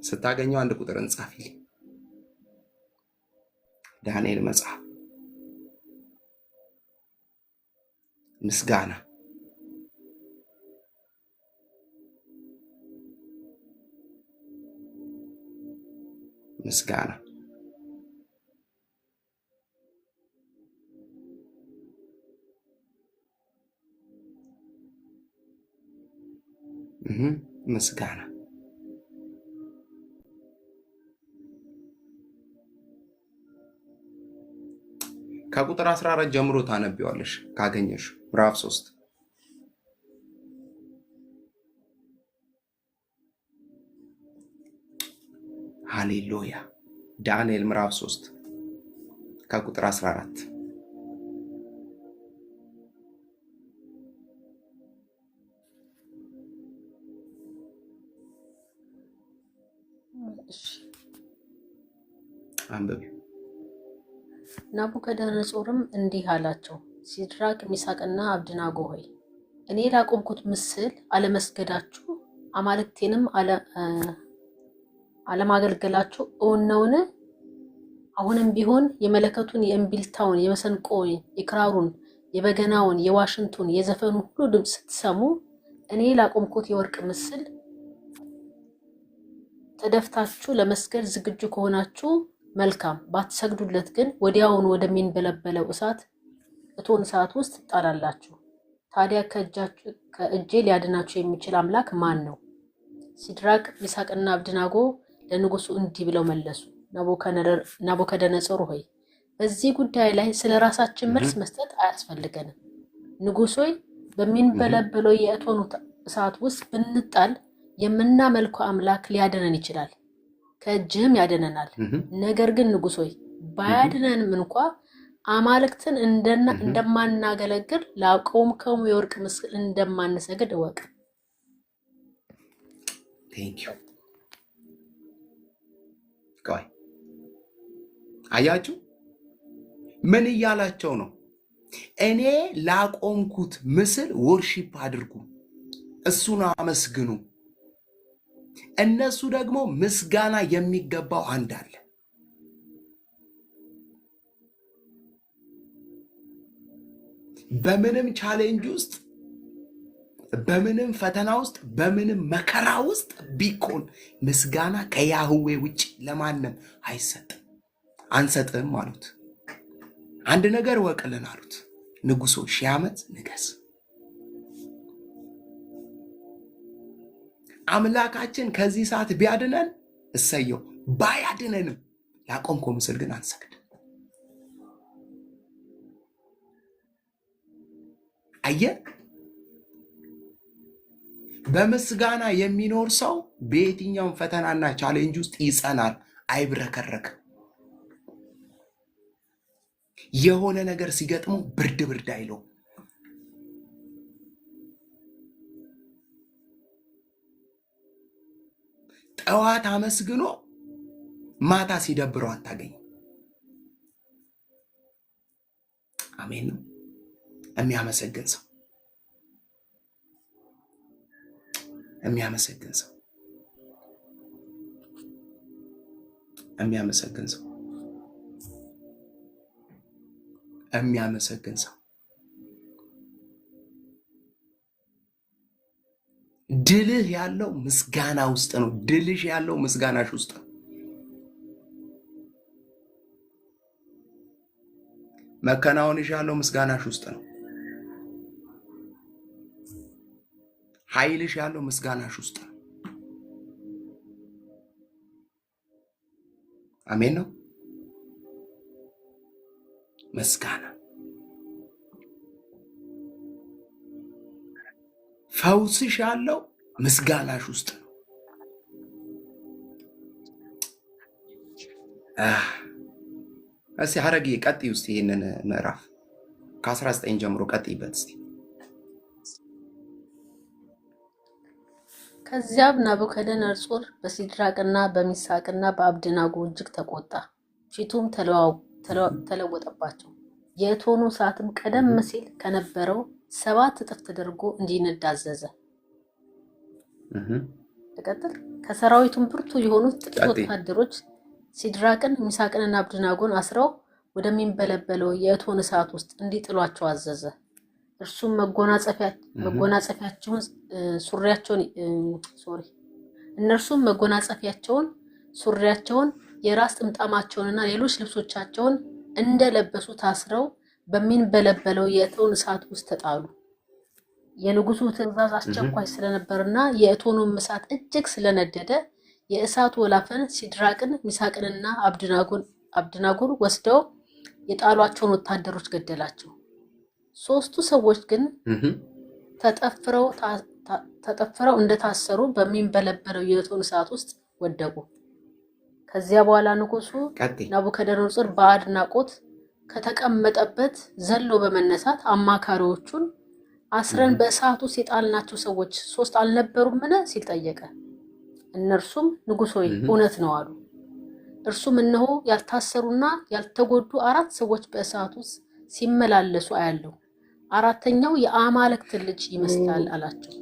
ስታገኘው አንድ ቁጥር እንጻፊልኝ። ዳንኤል መጽሐፍ ምስጋና ምስጋና ምስጋና ከቁጥር 14 ጀምሮ ታነቢዋለሽ ካገኘሽ። ምዕራፍ 3 ሃሌሉያ። ዳንኤል ምዕራፍ 3 ከቁጥር 14 አንብቢ። ናቡከደነጾርም እንዲህ አላቸው፣ ሲድራቅ ሚሳቅና አብድናጎ ሆይ እኔ ላቆምኩት ምስል አለመስገዳችሁ አማልክቴንም አለማገልገላችሁ እውን ነውን? አሁንም ቢሆን የመለከቱን፣ የእምቢልታውን፣ የመሰንቆውን፣ የክራሩን፣ የበገናውን፣ የዋሽንቱን፣ የዘፈኑን ሁሉ ድምፅ ስትሰሙ እኔ ላቆምኩት የወርቅ ምስል ተደፍታችሁ ለመስገድ ዝግጁ ከሆናችሁ መልካም፣ ባትሰግዱለት ግን ወዲያውኑ ወደሚንበለበለው እቶን እሳት ውስጥ ትጣላላችሁ። ታዲያ ከእጄ ሊያድናችሁ የሚችል አምላክ ማን ነው? ሲድራቅ ሚሳቅና አብድናጎ ለንጉሱ እንዲህ ብለው መለሱ። ናቡከደነጾር ሆይ በዚህ ጉዳይ ላይ ስለ ራሳችን መልስ መስጠት አያስፈልገንም። ንጉሥ ሆይ በሚንበለበለው የእቶኑ እሳት ውስጥ ብንጣል የምናመልከው አምላክ ሊያድነን ይችላል፣ ከእጅህም ያድነናል። ነገር ግን ንጉሥ ሆይ ባያድነንም እንኳ አማልክትን እንደማናገለግል ላቆምከው የወርቅ ምስል እንደማንሰግድ እወቅ። አያችሁ ምን እያላቸው ነው? እኔ ላቆምኩት ምስል ወርሺፕ አድርጉ፣ እሱን አመስግኑ። እነሱ ደግሞ ምስጋና የሚገባው አንድ አለ። በምንም ቻሌንጅ ውስጥ፣ በምንም ፈተና ውስጥ፣ በምንም መከራ ውስጥ ቢኮን ምስጋና ከያህዌ ውጭ ለማንም አይሰጥም። አንሰጥም አሉት። አንድ ነገር ወቅልን አሉት። ንጉሶ 1000 ዓመት ንገስ። አምላካችን ከዚህ ሰዓት ቢያድነን እሰየው፣ ባያድነንም ላቆምከው ምስል ግን አንሰግድ። አየህ፣ በምስጋና የሚኖር ሰው በየትኛውም ፈተናና ቻሌንጅ ውስጥ ይጸናል፣ አይብረከረክም። የሆነ ነገር ሲገጥሙ ብርድ ብርድ አይለው። ጠዋት አመስግኖ ማታ ሲደብረው አታገኝ። አሜን ነው የሚያመሰግን ሰው፣ የሚያመሰግን ሰው፣ የሚያመሰግን ሰው፣ የሚያመሰግን ሰው። ድልህ ያለው ምስጋና ውስጥ ነው። ድልሽ ያለው ምስጋናሽ ውስጥ ነው። መከናወንሽ ያለው ምስጋናሽ ውስጥ ነው። ኃይልሽ ያለው ምስጋናሽ ውስጥ ነው። አሜን ነው። ምስጋና ፈውስሽ ያለው ምስጋናሽ ውስጥ ነው። እስቲ ሐረግዬ ቀጥይ ውስጥ ይሄንን ምዕራፍ ከ19 ጀምሮ ቀጥይበት እስቲ። ከዚያም ናቡከደነጾር በሲድራቅና በሚሳቅና በአብደናጎ እጅግ ተቆጣ፣ ፊቱም ተለወጠባቸው። የእቶኑ እሳትም ቀደም ሲል ከነበረው 7 እጥፍ ተደርጎ እንዲነድ አዘዘ። ተቀጥል ከሰራዊቱም ብርቱ የሆኑት ጥቂት ወታደሮች ሲድራቅን ሚሳቅንና አብደናጎን አስረው ወደሚንበለበለው የእቶን እሳት ውስጥ እንዲጥሏቸው አዘዘ። እርሱም እነርሱም መጎናጸፊያቸውን፣ ሱሪያቸውን፣ የራስ ጥምጣማቸውንና ሌሎች ልብሶቻቸውን እንደለበሱ ታስረው በሚንበለበለው የእቶን እሳት ውስጥ ተጣሉ። የንጉሱ ትእዛዝ አስቸኳይ ስለነበርና የእቶኑም እሳት እጅግ ስለነደደ የእሳቱ ወላፈን ሲድራቅን ሚሳቅንና አብደናጎን ወስደው የጣሏቸውን ወታደሮች ገደላቸው። 3ቱ ሰዎች ግን ተጠፍረው እንደታሰሩ በሚንበለበለው የእቶን እሳት ውስጥ ወደቁ። ከዚያ በኋላ ንጉሱ ናቡከደነጾር በአድናቆት ከተቀመጠበት ዘሎ በመነሳት አማካሪዎቹን አስረን በእሳቱ ውስጥ የጣልናቸው ሰዎች 3 አልነበሩምን ሲል ጠየቀ። እነርሱም ንጉሥ ሆይ እውነት ነው አሉ። እርሱም እነሆ ያልታሰሩና ያልተጎዱ 4 ሰዎች በእሳቱ ውስጥ ሲመላለሱ አያለው፣ 4ተኛው የአማልክት ልጅ ይመስላል አላቸው።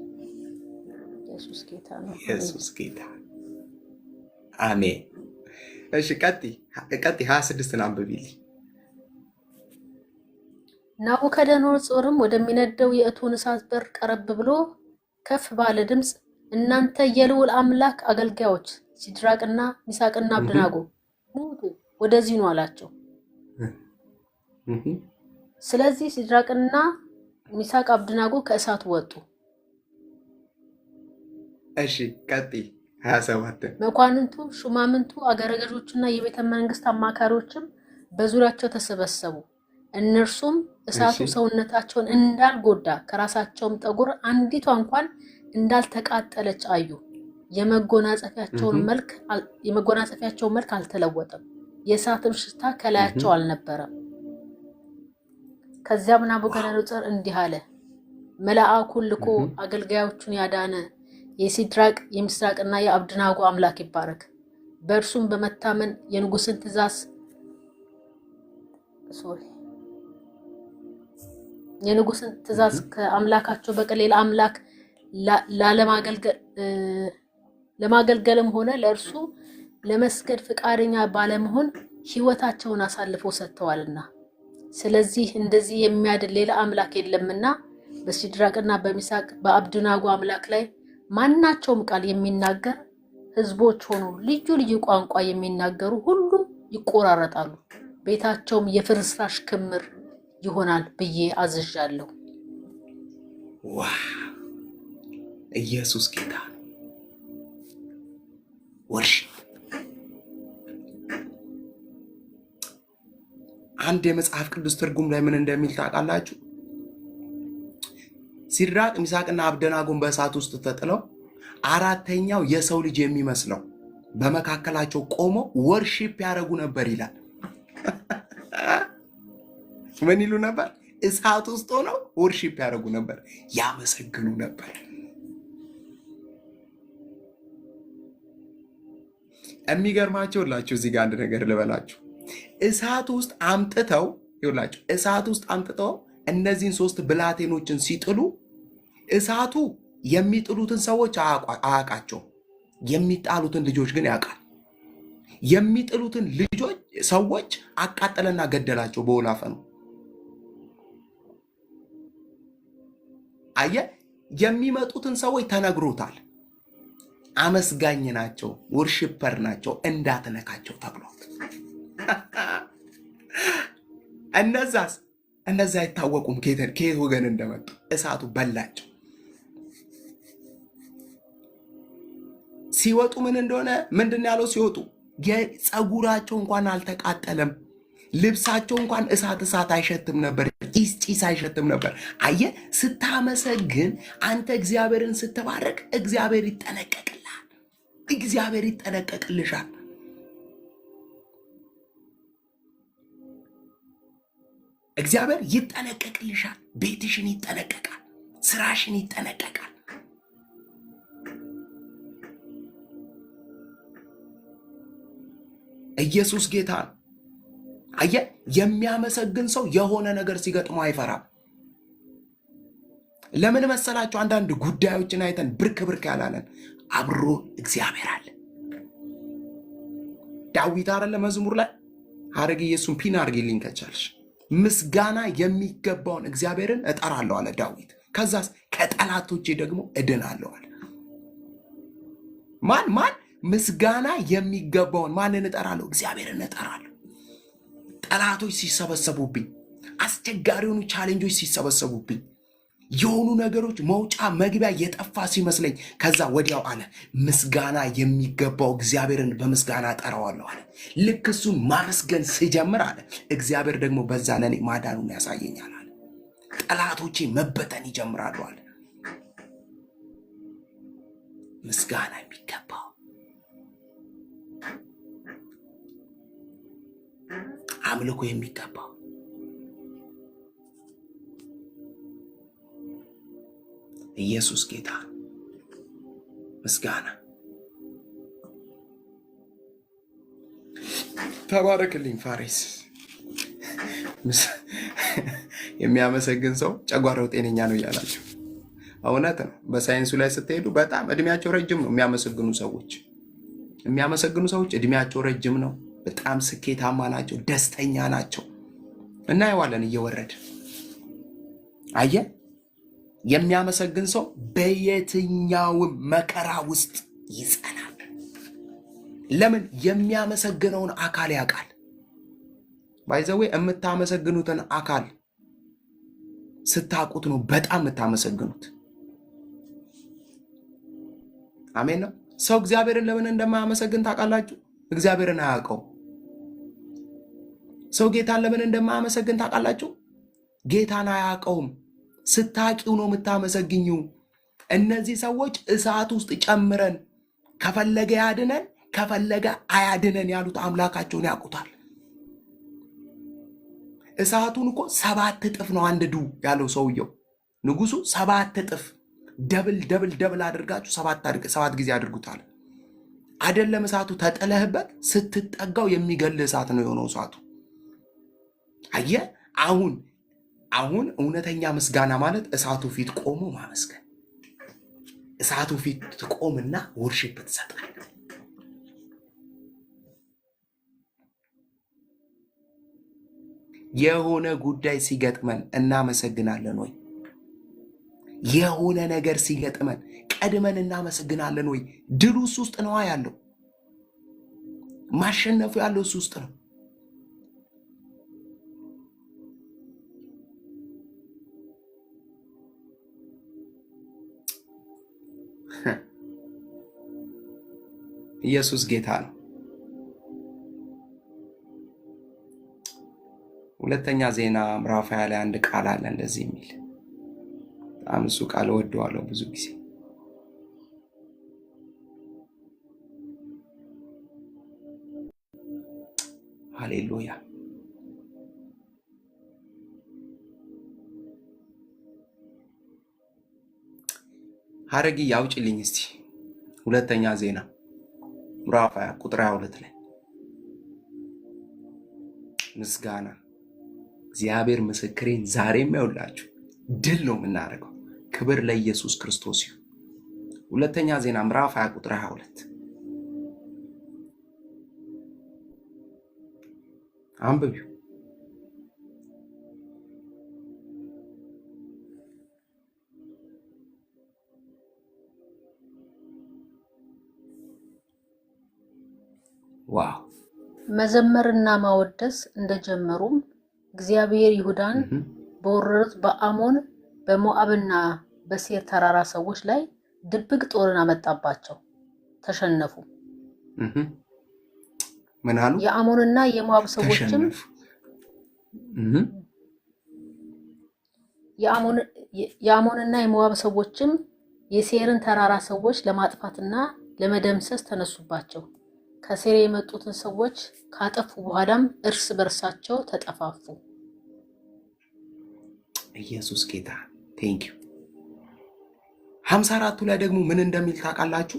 ኢየሱስ ጌታ ነው። ኢየሱስ ጌታ አሜን። እሺ ቀጥይ 26 አንብቢልኝ። ናቡከደነፆርም ወደሚነደው የእቶን እሳት በር ቀረብ ብሎ ከፍ ባለ ድምፅ እናንተ የልዑል አምላክ አገልጋዮች ሲድራቅና ሚሳቅና አብደናጎ ኑ ወደዚህ ነው አላቸው። ስለዚህ ሲድራቅና ሚሳቅ አብደናጎ ከእሳቱ ወጡ። እሺ ቀጥይ 27 መኳንንቱ፣ ሹማምንቱ፣ አገረ ገዦችና የቤተ መንግስት አማካሪዎችም በዙሪያቸው ተሰበሰቡ። እነርሱም እሳቱ ሰውነታቸውን እንዳልጎዳ ከራሳቸውም ጠጉር አንዲቷ እንኳን እንዳልተቃጠለች አዩ። የመጎናጸፊያቸው መልክ አልተለወጠም፣ የእሳትም ሽታ ከላያቸው አልነበረም። ከዚያም ናቡከደነፆር እንዲህ አለ፣ መልአኩን ልኮ አገልጋዮቹን ያዳነ የሲድራቅ የሚሳቅና የአብደናጎ አምላክ ይባረክ። በእርሱም በመታመን የንጉሥን ትእዛዝ ከአምላካቸው በቀር ሌላ አምላክ ለማገልገልም ሆነ ለእርሱ ለመስገድ ፈቃደኛ ባለመሆን ሕይወታቸውን አሳልፈው ሰጥተዋልና፣ ስለዚህ እንደዚህ የሚያድን ሌላ አምላክ የለምና በሲድራቅና በሚሳቅ በአብደናጎ አምላክ ላይ ማናቸውም ቃል የሚናገር ሕዝቦች ሆኑ ልዩ ልዩ ቋንቋ የሚናገሩ ሁሉ ይቆራረጣሉ፣ ቤታቸውም የፍርስራሽ ክምር ይሆናል ብዬ አዝዣለሁ። ኢየሱስ ጌታ ወርሽ አንድ የመጽሐፍ ቅዱስ ትርጉም ላይ ምን እንደሚል ታውቃላችሁ? ሲድራቅ ሚሳቅና አብደናጎን በእሳት ውስጥ ተጥለው አራተኛው የሰው ልጅ የሚመስለው በመካከላቸው ቆሞ ወርሺፕ ያደረጉ ነበር ይላል። ምን ይሉ ነበር? እሳት ውስጥ ሆነው ወርሺፕ ያደረጉ ነበር፣ ያመሰግኑ ነበር። የሚገርማቸው ላችሁ እዚህ ጋር አንድ ነገር ልበላችሁ። እሳት ውስጥ አምጥተው እነዚህን 3 ብላቴኖችን ሲጥሉ እሳቱ የሚጥሉትን ሰዎች አያውቃቸው፣ የሚጣሉትን ልጆች ግን ያውቃል። የሚጥሉትን ሰዎች አቃጠለና ገደላቸው በወላፈኑ። አየ የሚመጡትን ሰዎች ተነግሮታል። አመስጋኝ ናቸው፣ ወርሺፐር ናቸው፣ እንዳትነካቸው ተብሏል። እነዛ አይታወቁም ከየት ወገን እንደመጡ። እሳቱ በላቸው። ሲወጡ ምን እንደሆነ ምንድን ያለው? ሲወጡ የፀጉራቸው እንኳን አልተቃጠለም፣ ልብሳቸው እንኳን እሳት አይሸትም ነበር፣ ጭስ አይሸትም ነበር። አየ ስታመሰግን አንተ እግዚአብሔርን ስትባረክ እግዚአብሔር ይጠነቀቅልሃል፣ እግዚአብሔር ይጠነቀቅልሻል። እግዚአብሔር ይጠነቀቅልሻል። ቤትሽን ይጠነቀቃል፣ ስራሽን ይጠነቀቃል። ኢየሱስ ጌታ ነው። አየ የሚያመሰግን ሰው የሆነ ነገር ሲገጥመው አይፈራም። ለምን መሰላችሁ? አንዳንድ ጉዳዮችን አይተን ብርክ ያላለን አብሮ እግዚአብሔር አለ። ዳዊት አይደለ መዝሙር ላይ ሐረግ ኢየሱስን ፒን አርጊልኝ ከቻልሽ ምስጋና የሚገባውን እግዚአብሔርን እጠራለሁ አለ ዳዊት። ከዛስ ከጠላቶቼ ደግሞ እድናለሁ አለ። ማን ምስጋና የሚገባውን ማንን እጠራለሁ? እግዚአብሔርን እጠራለሁ። ጠላቶች ሲሰበሰቡብኝ፣ አስቸጋሪ የሆኑ ቻሌንጆች ሲሰበሰቡብኝ፣ የሆኑ ነገሮች መውጫ መግቢያ የጠፋ ሲመስለኝ ከዛ ወዲያው አለ ምስጋና የሚገባው እግዚአብሔርን በምስጋና እጠራዋለሁ አለ። ልክ እሱን ማመስገን ስጀምር አለ እግዚአብሔር ደግሞ በዛ ለኔ ማዳኑን ያሳየኛል አለ። ጠላቶቼ መበተን ይጀምራሉ አለ። ምስጋና የሚገባው አምልኮ የሚገባው ኢየሱስ ጌታ ምስጋና። ተባረክልኝ ፋሬስ። የሚያመሰግን ሰው ጨጓራው ጤነኛ ነው እያላቸው እውነት ነው። በሳይንሱ ላይ ስትሄዱ በጣም እድሜያቸው ረጅም ነው የሚያመሰግኑ ሰዎች እድሜያቸው ረጅም ነው። በጣም ስኬታማ ናቸው፣ ደስተኛ ናቸው። እናየዋለን እየወረድ አየ የሚያመሰግን ሰው በየትኛውም መከራ ውስጥ ይጸናል። ለምን? የሚያመሰግነውን አካል ያውቃል። ባይዘዌ የምታመሰግኑትን አካል ስታውቁት ነው በጣም የምታመሰግኑት። አሜን ነው። ሰው እግዚአብሔርን ለምን እንደማያመሰግን ታውቃላችሁ? እግዚአብሔርን አያውቀው። ሰው ጌታን ለምን እንደማያመሰግን ታውቃላችሁ? ጌታን አያውቀውም። ስታቂው ነው የምታመሰግኙ። እነዚህ ሰዎች እሳት ውስጥ ጨምረን ከፈለገ ያድነን ከፈለገ አያድነን ያሉት አምላካቸውን ያውቁታል። እሳቱን እኮ 7 እጥፍ ነው አንድዱ ያለው ሰውየው ንጉሱ። 7 እጥፍ ደብል አድርጋችሁ 7 ጊዜ አድርጉታል። አይደለም እሳቱ ተጥለህበት ስትጠጋው የሚገል እሳት ነው የሆነው እሳቱ። አየ አሁን እውነተኛ ምስጋና ማለት እሳቱ ፊት ቆሞ ማመስገን። እሳቱ ፊት ትቆምና ወርሺፕ ትሰጣለህ። የሆነ ጉዳይ ሲገጥመን እናመሰግናለን ወይ? የሆነ ነገር ሲገጥመን ቀድመን እናመሰግናለን ወይ? ድሉ እሱ ውስጥ ነው ያለው። ማሸነፉ ያለው እሱ ውስጥ ነው። ኢየሱስ ጌታ ነው። ሁለተኛ ዜና ምዕራፍ 20 ላይ አንድ ቃል አለ እንደዚህ የሚል። በጣም እሱ ቃል እወደዋለሁ ብዙ ጊዜ። ሃሌሉያ። ሐረግ ያውጭልኝ እስቲ። ሁለተኛ ዜና ምዕራፍ 20 ቁጥር 22 ላይ ምስጋና እግዚአብሔር ምስክሬን ዛሬም ያውላችሁ ድል ነው የምናደርገው። ክብር ለኢየሱስ ክርስቶስ ይሁን። ሁለተኛ ዜና ምዕራፍ 20 ቁጥር 22 አንብቢው። ዋው! መዘመርና ማወደስ እንደጀመሩም እግዚአብሔር ይሁዳን በወረሩት በአሞን በሞዓብና በሴር ተራራ ሰዎች ላይ ድብቅ ጦርን አመጣባቸው፣ ተሸነፉ። ምን አሉ? የአሞንና የሞዓብ ሰዎችም የአሞንና የሞዓብ ሰዎችም የሴርን ተራራ ሰዎች ለማጥፋትና ለመደምሰስ ተነሱባቸው። ከሴር የመጡትን ሰዎች ካጠፉ በኋላም እርስ በርሳቸው ተጠፋፉ። ኢየሱስ ጌታ ቴንክ ዩ። 54ቱ ላይ ደግሞ ምን እንደሚል ታውቃላችሁ?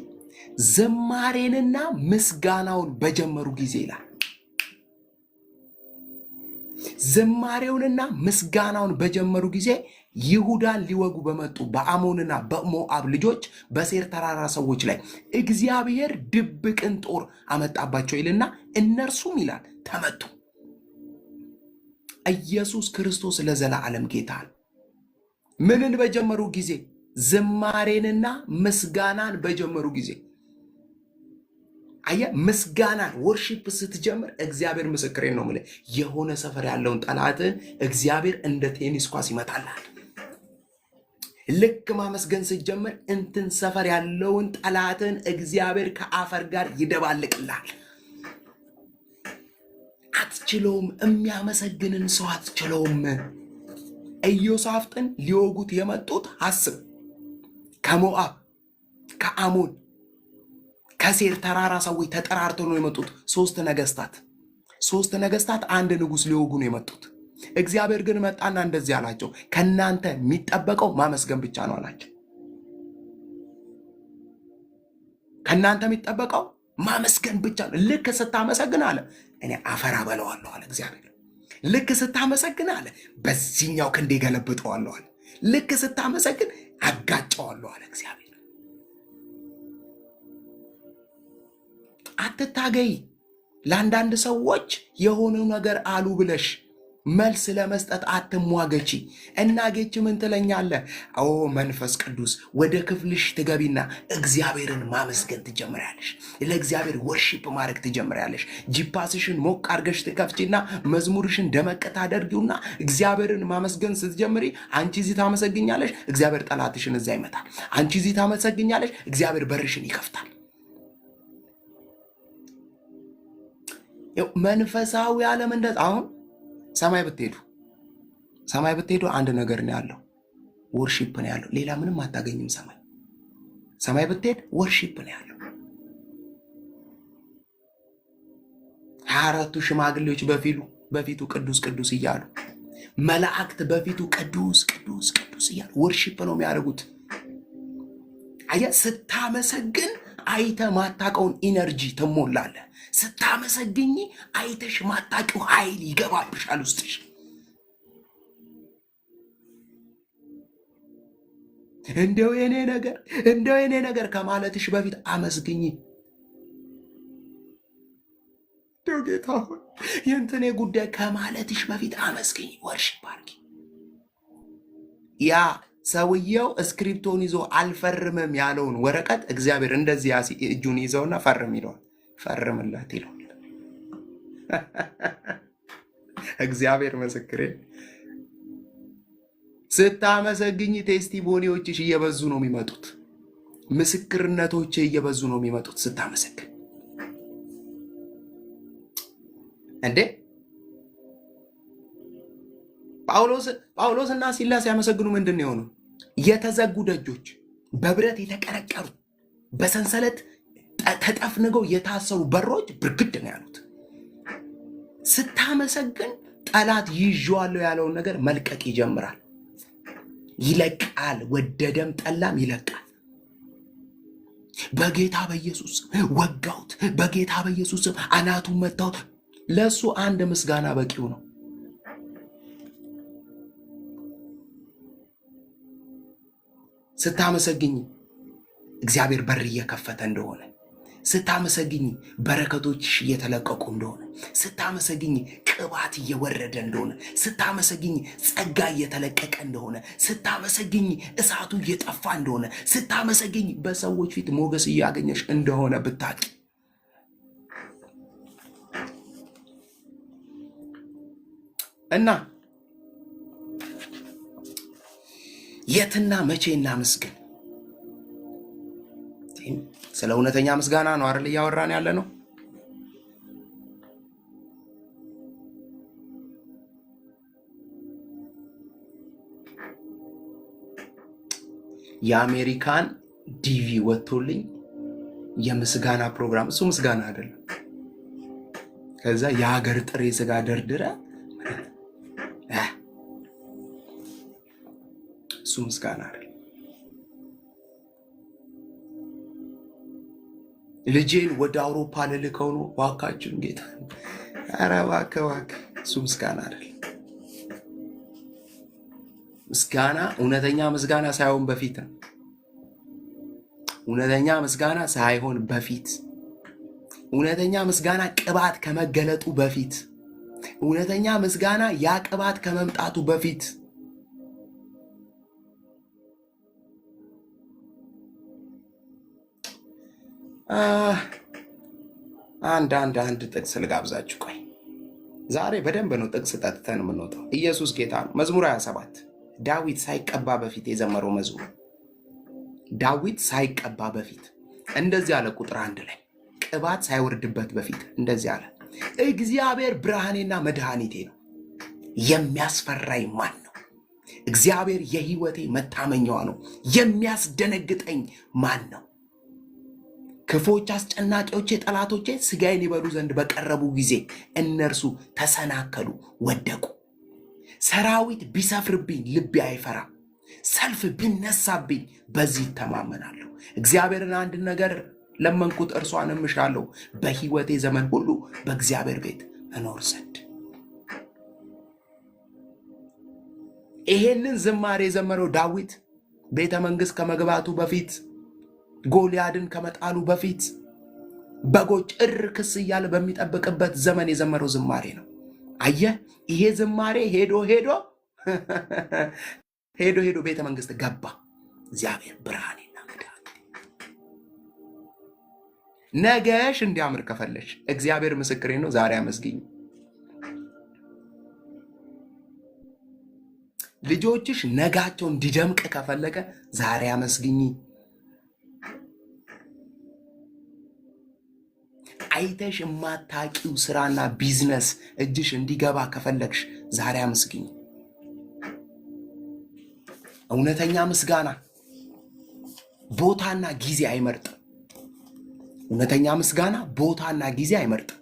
ዝማሬንና ምስጋናውን በጀመሩ ጊዜ ይላል። ዝማሬውንና ምስጋናውን በጀመሩ ጊዜ ይሁዳን ሊወጉ በመጡ በአሞንና በሞዓብ ልጆች በሴር ተራራ ሰዎች ላይ እግዚአብሔር ድብቅን ጦር አመጣባቸው ይልና እነርሱም ይላል ተመቱ። ኢየሱስ ክርስቶስ ለዘላለም ጌታ ነው። ምንን በጀመሩ ጊዜ? ዝማሬንና ምስጋናን በጀመሩ ጊዜ። አየ ምስጋናን ወርሺፕ ስትጀምር እግዚአብሔር ምስክሬን ነው የምልህ፣ የሆነ ሰፈር ያለውን ጠላትን እግዚአብሔር እንደ ቴኒስ ኳስ ይመታልሃል። ልክ ማመስገን ስትጀምር እንትን ሰፈር ያለውን ጠላትን እግዚአብሔር ከአፈር ጋር ይደባልቅልሃል። አትችለውም። የሚያመሰግንን ሰው አትችለውም። ኢዮሳፍጥን ሊወጉት የመጡት አስብ፣ ከሞዓብ ከአሞን ከሴር ተራራ ሰዎች ተጠራርተው ነው የመጡት። 3 ነገስታት አንድ ንጉስ ሊወጉ ነው የመጡት። እግዚአብሔር ግን መጣና እንደዚህ አላቸው፣ ከናንተ የሚጠበቀው ማመስገን ብቻ ነው አላቸው። ከናንተ የሚጠበቀው ማመስገን ብቻ ነው። ልክ ስታመሰግን አለ እኔ አፈር አበላዋለሁ አለ እግዚአብሔር። ልክ ስታመሰግን አለ በዚህኛው ክንዴ ገለብጠዋለሁ አለ። ልክ ስታመሰግን አጋጨዋለሁ አለ እግዚአብሔር። አትታገይ። ለአንዳንድ ሰዎች የሆነው ነገር አሉ ብለሽ መልስ ለመስጠት አትሟገቺ። እና ጌች ምን ትለኛለህ? ኦ መንፈስ ቅዱስ ወደ ክፍልሽ ትገቢና እግዚአብሔርን ማመስገን ትጀምሪያለሽ። ለእግዚአብሔር ወርሺፕ ማድረግ ትጀምሪያለሽ። ጂፓስሽን ሞቅ አድርገሽ ትከፍቺና መዝሙርሽን ደመቅ ታደርጊውና እግዚአብሔርን ማመስገን ስትጀምሪ አንቺ እዚህ ታመሰግኛለሽ፣ እግዚአብሔር ጠላትሽን እዛ ይመታል። አንቺ እዚህ ታመሰግኛለሽ፣ እግዚአብሔር በርሽን ይከፍታል። መንፈሳዊ ዓለም እንደዛ አሁን ሰማይ ብትሄዱ አንድ ነገር ነው ያለው፣ ወርሺፕ ነው ያለው። ሌላ ምንም አታገኝም። ሰማይ ብትሄድ ወርሺፕ ነው ያለው። 24ቱ ሽማግሌዎች በፊቱ ቅዱስ ቅዱስ እያሉ፣ መላእክት በፊቱ ቅዱስ ቅዱስ ቅዱስ እያሉ ወርሺፕ ነው የሚያደርጉት። አየህ፣ ስታመሰግን አይተ ማታቀውን ኢነርጂ ትሞላለህ። ስታመሰግኝ አይተሽ ማታቂው ኃይል ይገባብሻል ውስጥሽ። እንደው የኔ ነገር ከማለትሽ በፊት አመስግኝ። እንደው ጌታ ሆይ የእንትኔ ጉዳይ ከማለትሽ በፊት አመስግኝ። ወርሺፕ አድርጊ። ያ ሰውየው እስክሪፕቶን ይዞ አልፈርምም ያለውን ወረቀት እግዚአብሔር እንደዚህ እጁን ይዘውና ፈርም ይለዋል። ፈርምላት ይለዋል። እግዚአብሔር ምስክሬ። ስታመሰግኝ ቴስቲሞኒዎችሽ እየበዙ ነው የሚመጡት። ምስክርነቶች እየበዙ ነው የሚመጡት ስታመሰግኝ። እንዴ ጳውሎስና ሲላስ ሲያመሰግኑ ምንድን ነው የሆነው? የተዘጉ ደጆች፣ በብረት የተቀረቀሩ፣ በሰንሰለት ተጠፍንገው የታሰሩ በሮች ብርግድ ነው ያሉት። ስታመሰግን ጠላት ይዤዋለሁ ያለውን ነገር መልቀቅ ይጀምራል። ይለቃል። ወደደም ጠላም ይለቃል። በጌታ በኢየሱስ ወጋውት፣ በጌታ በኢየሱስ አናቱን መታውት። ለሱ አንድ ምስጋና በቂው ነው። ስታመሰግኝ እግዚአብሔር በር እየከፈተ እንደሆነ፣ ስታመሰግኝ በረከቶችሽ እየተለቀቁ እንደሆነ፣ ስታመሰግኝ ቅባት እየወረደ እንደሆነ፣ ስታመሰግኝ ጸጋ እየተለቀቀ እንደሆነ፣ ስታመሰግኝ እሳቱ እየጠፋ እንደሆነ፣ ስታመሰግኝ በሰዎች ፊት ሞገስ እያገኘሽ እንደሆነ ብታቂ። እና የትና መቼ እናመስግን? ስለ እውነተኛ ምስጋና ነው አይደል እያወራን ያለ ነው። የአሜሪካን ዲቪ ወጥቶልኝ የምስጋና ፕሮግራም፣ እሱ ምስጋና አይደለም። ከዛ የሀገር ጥሬ ስጋ ደርድረ፣ እሱ ምስጋና አይደለም። ልጄን ወደ አውሮፓ ልልከው ነው፣ ዋካችሁን ጌታ፣ ኧረ እባክህ እባክህ፣ እሱ ምስጋና አይደለም። ምስጋና እውነተኛ ምስጋና ሳይሆን በፊት ነው። እውነተኛ ምስጋና ሳይሆን በፊት፣ እውነተኛ ምስጋና ቅባት ከመገለጡ በፊት፣ እውነተኛ ምስጋና ያ ቅባት ከመምጣቱ በፊት። አንድ ጥቅስ ልጋብዛችሁ። ቆይ ዛሬ በደንብ ነው ጥቅስ ጠጥተን የምንወጣው። ኢየሱስ ጌታ ነው። መዝሙር 27 ዳዊት ሳይቀባ በፊት የዘመረው መዝሙር። ዳዊት ሳይቀባ በፊት እንደዚህ አለ። ቁጥር 1 ላይ ቅባት ሳይወርድበት በፊት እንደዚህ አለ፣ እግዚአብሔር ብርሃኔና መድኃኒቴ ነው፣ የሚያስፈራኝ ማን ነው? እግዚአብሔር የሕይወቴ መታመኛዋ ነው፣ የሚያስደነግጠኝ ማን ነው? ክፎች አስጨናቂዎቼ ጠላቶቼ ሥጋዬን ይበሉ ዘንድ በቀረቡ ጊዜ እነርሱ ተሰናከሉ ወደቁ። ሰራዊት ቢሰፍርብኝ ልቤ አይፈራም፣ ሰልፍ ቢነሳብኝ በዚህ ይተማመናለሁ። እግዚአብሔርን አንድ ነገር ለመንኩት እርሷንም እሻለሁ፣ በሕይወቴ ዘመን ሁሉ በእግዚአብሔር ቤት እኖር ዘንድ። ይሄንን ዝማሬ የዘመረው ዳዊት ቤተ መንግሥት ከመግባቱ በፊት፣ ጎልያድን ከመጣሉ በፊት፣ በጎች እር ክስ እያለ በሚጠብቅበት ዘመን የዘመረው ዝማሬ ነው። አየህ፣ ይሄ ዝማሬ ሄዶ ሄዶ ሄዶ ሄዶ ቤተ መንግስት ገባ። እግዚአብሔር ብርሃኔና መድኃኒቴ። ነገሽ እንዲያምር ከፈለሽ እግዚአብሔር ምስክሬ ነው፣ ዛሬ አመስግኝ። ልጆችሽ ነጋቸው እንዲደምቅ ከፈለገ ዛሬ አመስግኝ። አይተሽ የማታቂው ስራና ቢዝነስ እጅሽ እንዲገባ ከፈለግሽ ዛሬ አመስግኝ። እውነተኛ ምስጋና ቦታና ጊዜ አይመርጥም። እውነተኛ ምስጋና ቦታና ጊዜ አይመርጥም።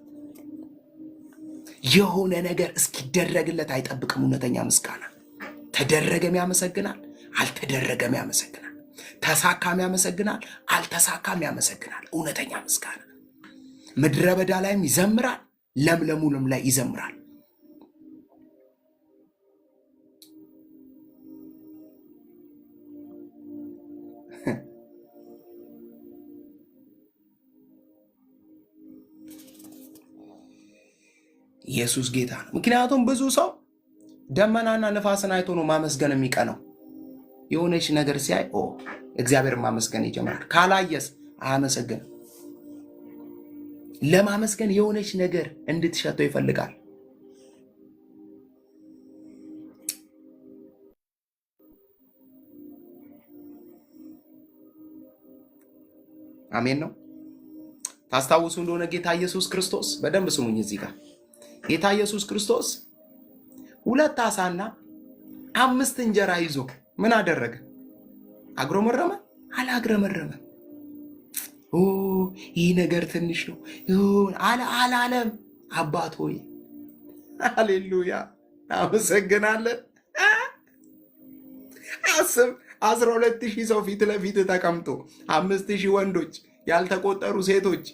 የሆነ ነገር እስኪደረግለት አይጠብቅም። እውነተኛ ምስጋና ተደረገም ያመሰግናል፣ አልተደረገም ያመሰግናል። ተሳካም ያመሰግናል፣ አልተሳካም ያመሰግናል። እውነተኛ ምስጋና ምድረ በዳ ላይም ይዘምራል፣ ለምለሙንም ላይ ይዘምራል። ኢየሱስ ጌታ ነው። ምክንያቱም ብዙ ሰው ደመናና ንፋስን አይቶ ነው ማመስገን የሚቀነው። የሆነች ነገር ሲያይ እግዚአብሔር ማመስገን ይጀምራል። ካላየስ አያመሰግንም። ለማመስገን የሆነች ነገር እንድትሸተው ይፈልጋል። አሜን ነው። ታስታውሱ እንደሆነ ጌታ ኢየሱስ ክርስቶስ፣ በደንብ ስሙኝ እዚህ ጋር ጌታ ኢየሱስ ክርስቶስ 2 ዓሣና 5 እንጀራ ይዞ ምን አደረገ? አግሮመረመ? አላግረመረመ? ይህ ነገር ትንሽ ነው አላለም። አባት ሆይ ሃሌሉያ አመሰግናለን። አስብ፣ 12,000 ሰው ፊት ለፊት ተቀምጦ 5,000 ወንዶች ያልተቆጠሩ ሴቶች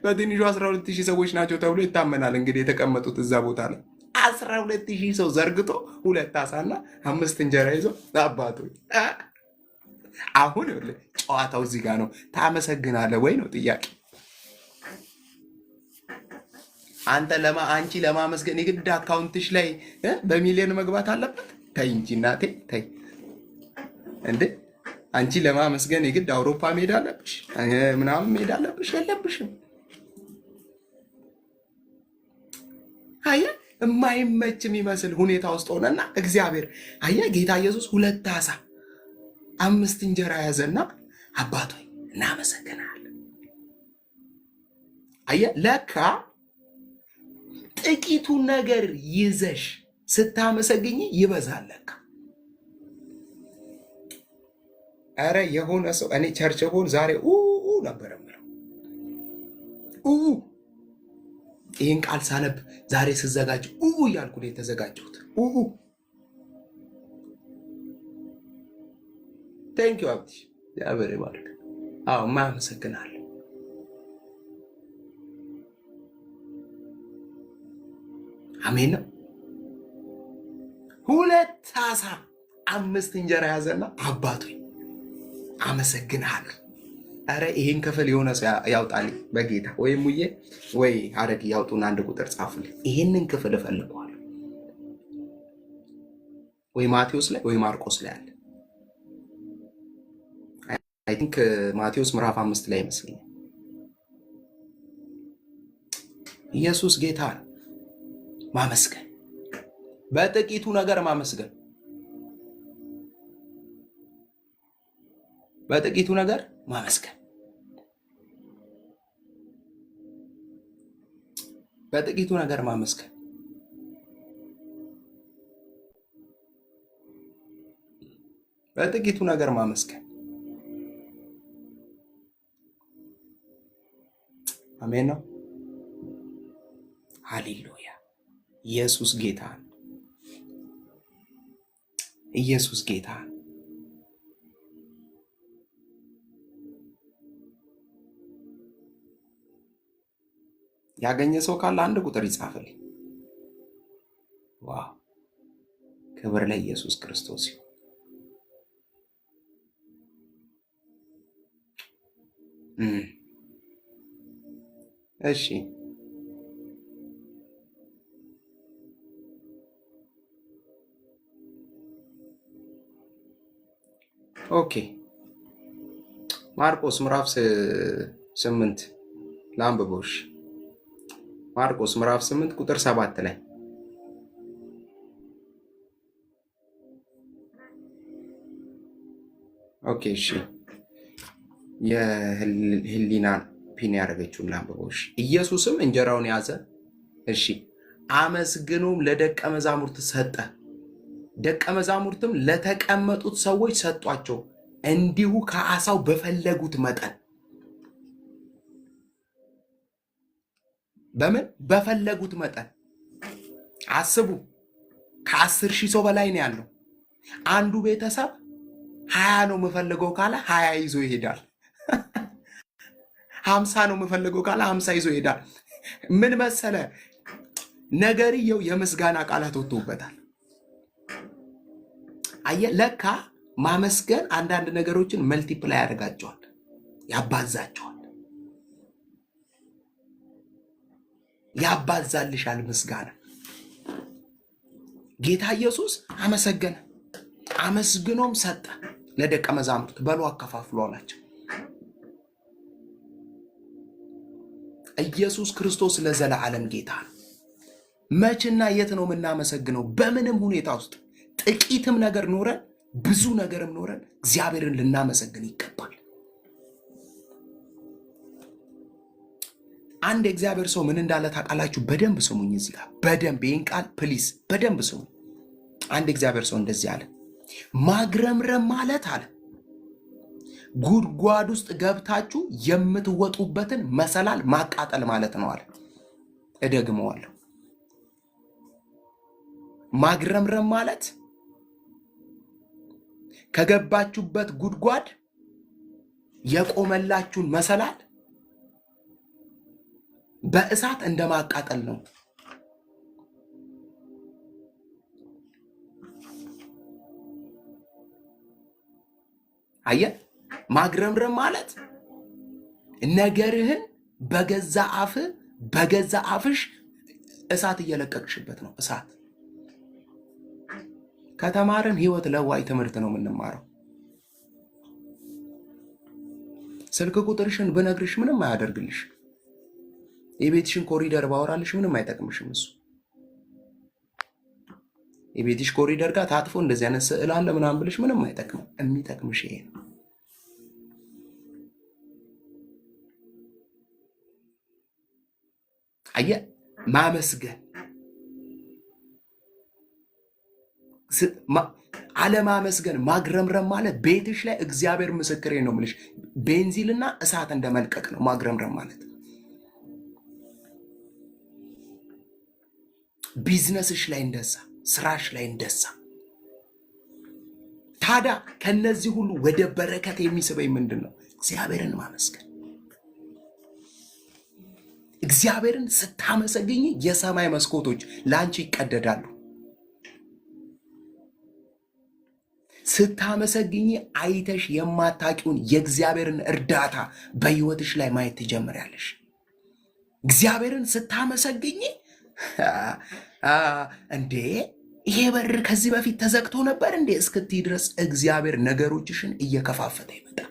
በትንሹ 12,000 ሰዎች ናቸው ተብሎ ይታመናል። እንግዲህ የተቀመጡት እዛ ቦታ ላይ 12,000 ሰው ዘርግቶ 2 ዓሣና 5 እንጀራ ይዞ አባቱ። አሁን ጨዋታው እዚህ ጋር ነው። ታመሰግናለህ ወይ ነው ጥያቄ። አንቺ ለማመስገን የግድ አካውንትሽ ላይ በሚሊዮን መግባት አለበት? ተይ እንጂ እናቴ ተይ እንዴ! አንቺ ለማመስገን የግድ አውሮፓ መሄድ አለብሽ ምናምን መሄድ አለብሽ? የለብሽም። አየህ፣ የማይመች የሚመስል ሁኔታ ውስጥ ሆነና እግዚአብሔር አየህ፣ ጌታ ኢየሱስ 2 ዓሣ 5 እንጀራ ያዘና አባት ሆይ እናመሰግናለን። አየህ፣ ለካ ጥቂቱ ነገር ይዘሽ ስታመሰግኝ ይበዛል ለካ። ኧረ የሆነ ሰው እኔ ቸርች ሆን ዛሬ ነበር የምለው ይህን ቃል ሳነብ ዛሬ ስዘጋጅ እያልኩ ነው የተዘጋጀሁት። ቴንኪው አብቲ ያበሬ ባርክ። ማመሰግናለሁ። አሜን ነው። 2 ዓሣ 5 እንጀራ ያዘና አባቱ አመሰግናለሁ። አረ ይሄን ክፍል የሆነ ሰው ያውጣልኝ በጌታ ወይ ሙዬ ወይ አረግ ያውጡና 1 ቁጥር ጻፉልኝ። ይሄንን ክፍል እፈልገዋለሁ። ወይ ማቴዎስ ላይ ወይ ማርቆስ ላይ አለ። አይ ቲንክ ማቴዎስ ምዕራፍ 5 ላይ ይመስለኛል። ኢየሱስ ጌታ ነው። ማመስገን፣ በጥቂቱ ነገር ማመስገን፣ በጥቂቱ ነገር ማመስገን፣ በጥቂቱ ነገር ማመስገን። በጥቂቱ ነገር ማመስገን። አሜን ነው። ሃሌሉያ። ኢየሱስ ጌታ ነው። ኢየሱስ ጌታ ነው። ያገኘ ሰው ካለ 1 ቁጥር ይጻፍልኝ። ዋው! ክብር ለኢየሱስ ክርስቶስ ይሁን። እሺ ኦኬ ማርቆስ ምዕራፍ 8 ላንብቦሽ። ማርቆስ ምዕራፍ 8 ቁጥር 7 ላይ ኦኬ እሺ የህሊናን ፒን ያደረገችውን ላንብቦሽ። ኢየሱስም እንጀራውን ያዘ፣ እሺ አመስግኖም ለደቀ መዛሙርት ሰጠ፣ ደቀ መዛሙርትም ለተቀመጡት ሰዎች ሰጧቸው፣ እንዲሁ ከዓሣው በፈለጉት መጠን። በምን በፈለጉት መጠን? አስቡ፣ ከ10,000 ሰው በላይ ነው ያለው። አንዱ ቤተሰብ 20 ነው የምፈልገው ካለ 20 ይዞ ይሄዳል። 50 ነው የምፈልገው ካለ 50 ይዞ ይሄዳል። ምን መሰለ ነገርየው የምስጋና ቃላት ወጥቶበታል። አየህ ለካ ማመስገን አንዳንድ ነገሮችን መልቲፕላይ ያደርጋቸዋል፣ ያባዛቸዋል፣ ያባዛልሻል። ምስጋና ጌታ ኢየሱስ አመሰገነ፣ አመስግኖም ሰጠ ለደቀ መዛሙርት፣ በሉ አከፋፍሉ አላቸው። ኢየሱስ ክርስቶስ ለዘላለም ጌታ ነው። መችና የት ነው የምናመሰግነው? በምንም ሁኔታ ውስጥ ጥቂትም ነገር ኖረን ብዙ ነገርም ኖረን እግዚአብሔርን ልናመሰግን ይገባል። አንድ የእግዚአብሔር ሰው ምን እንዳለ ታውቃላችሁ? በደንብ ስሙኝ። እዚህ ጋር በደንብ ይህን ቃል ፕሊስ በደንብ ስሙ። አንድ የእግዚአብሔር ሰው እንደዚህ አለ፣ ማግረምረም ማለት አለ ጉድጓድ ውስጥ ገብታችሁ የምትወጡበትን መሰላል ማቃጠል ማለት ነው አለ። እደግመዋለሁ። ማግረምረም ማለት ከገባችሁበት ጉድጓድ የቆመላችሁን መሰላል በእሳት እንደማቃጠል ነው። አየህ፣ ማግረምረም ማለት ነገርህን በገዛ አፍህ በገዛ አፍሽ እሳት እየለቀቅሽበት ነው። እሳት ከተማርን ህይወት ለዋይ ትምህርት ነው የምንማረው። ስልክ ቁጥርሽን ብነግርሽ ምንም አያደርግልሽ። የቤትሽን ኮሪደር ባወራልሽ ምንም አይጠቅምሽም። እሱ የቤትሽ ኮሪደር ጋር ታጥፎ እንደዚህ አይነት ስዕል አለ ምናምን ብልሽ ምንም አይጠቅምም። የሚጠቅምሽ ይሄ ነው። አየህ፣ ማመስገን አለማመስገን ማግረምረም ማለት ቤትሽ ላይ እግዚአብሔር ምስክሬ ነው የምልሽ ቤንዚልና እሳት እንደመልቀቅ ነው ማግረምረም ማለት። ቢዝነስሽ ላይ እንደዛ፣ ስራሽ ላይ እንደዛ። ታዲያ ከነዚህ ሁሉ ወደ በረከት የሚስበኝ ምንድን ነው? እግዚአብሔርን ማመስገን። እግዚአብሔርን ስታመሰግኝ የሰማይ መስኮቶች ለአንቺ ይቀደዳሉ። ስታመሰግኝ አይተሽ የማታውቂውን የእግዚአብሔርን እርዳታ በህይወትሽ ላይ ማየት ትጀምሪያለሽ። እግዚአብሔርን ስታመሰግኝ እንዴ ይሄ በር ከዚህ በፊት ተዘግቶ ነበር እንዴ እስክትይ ድረስ እግዚአብሔር ነገሮችሽን እየከፋፈተ ይመጣል።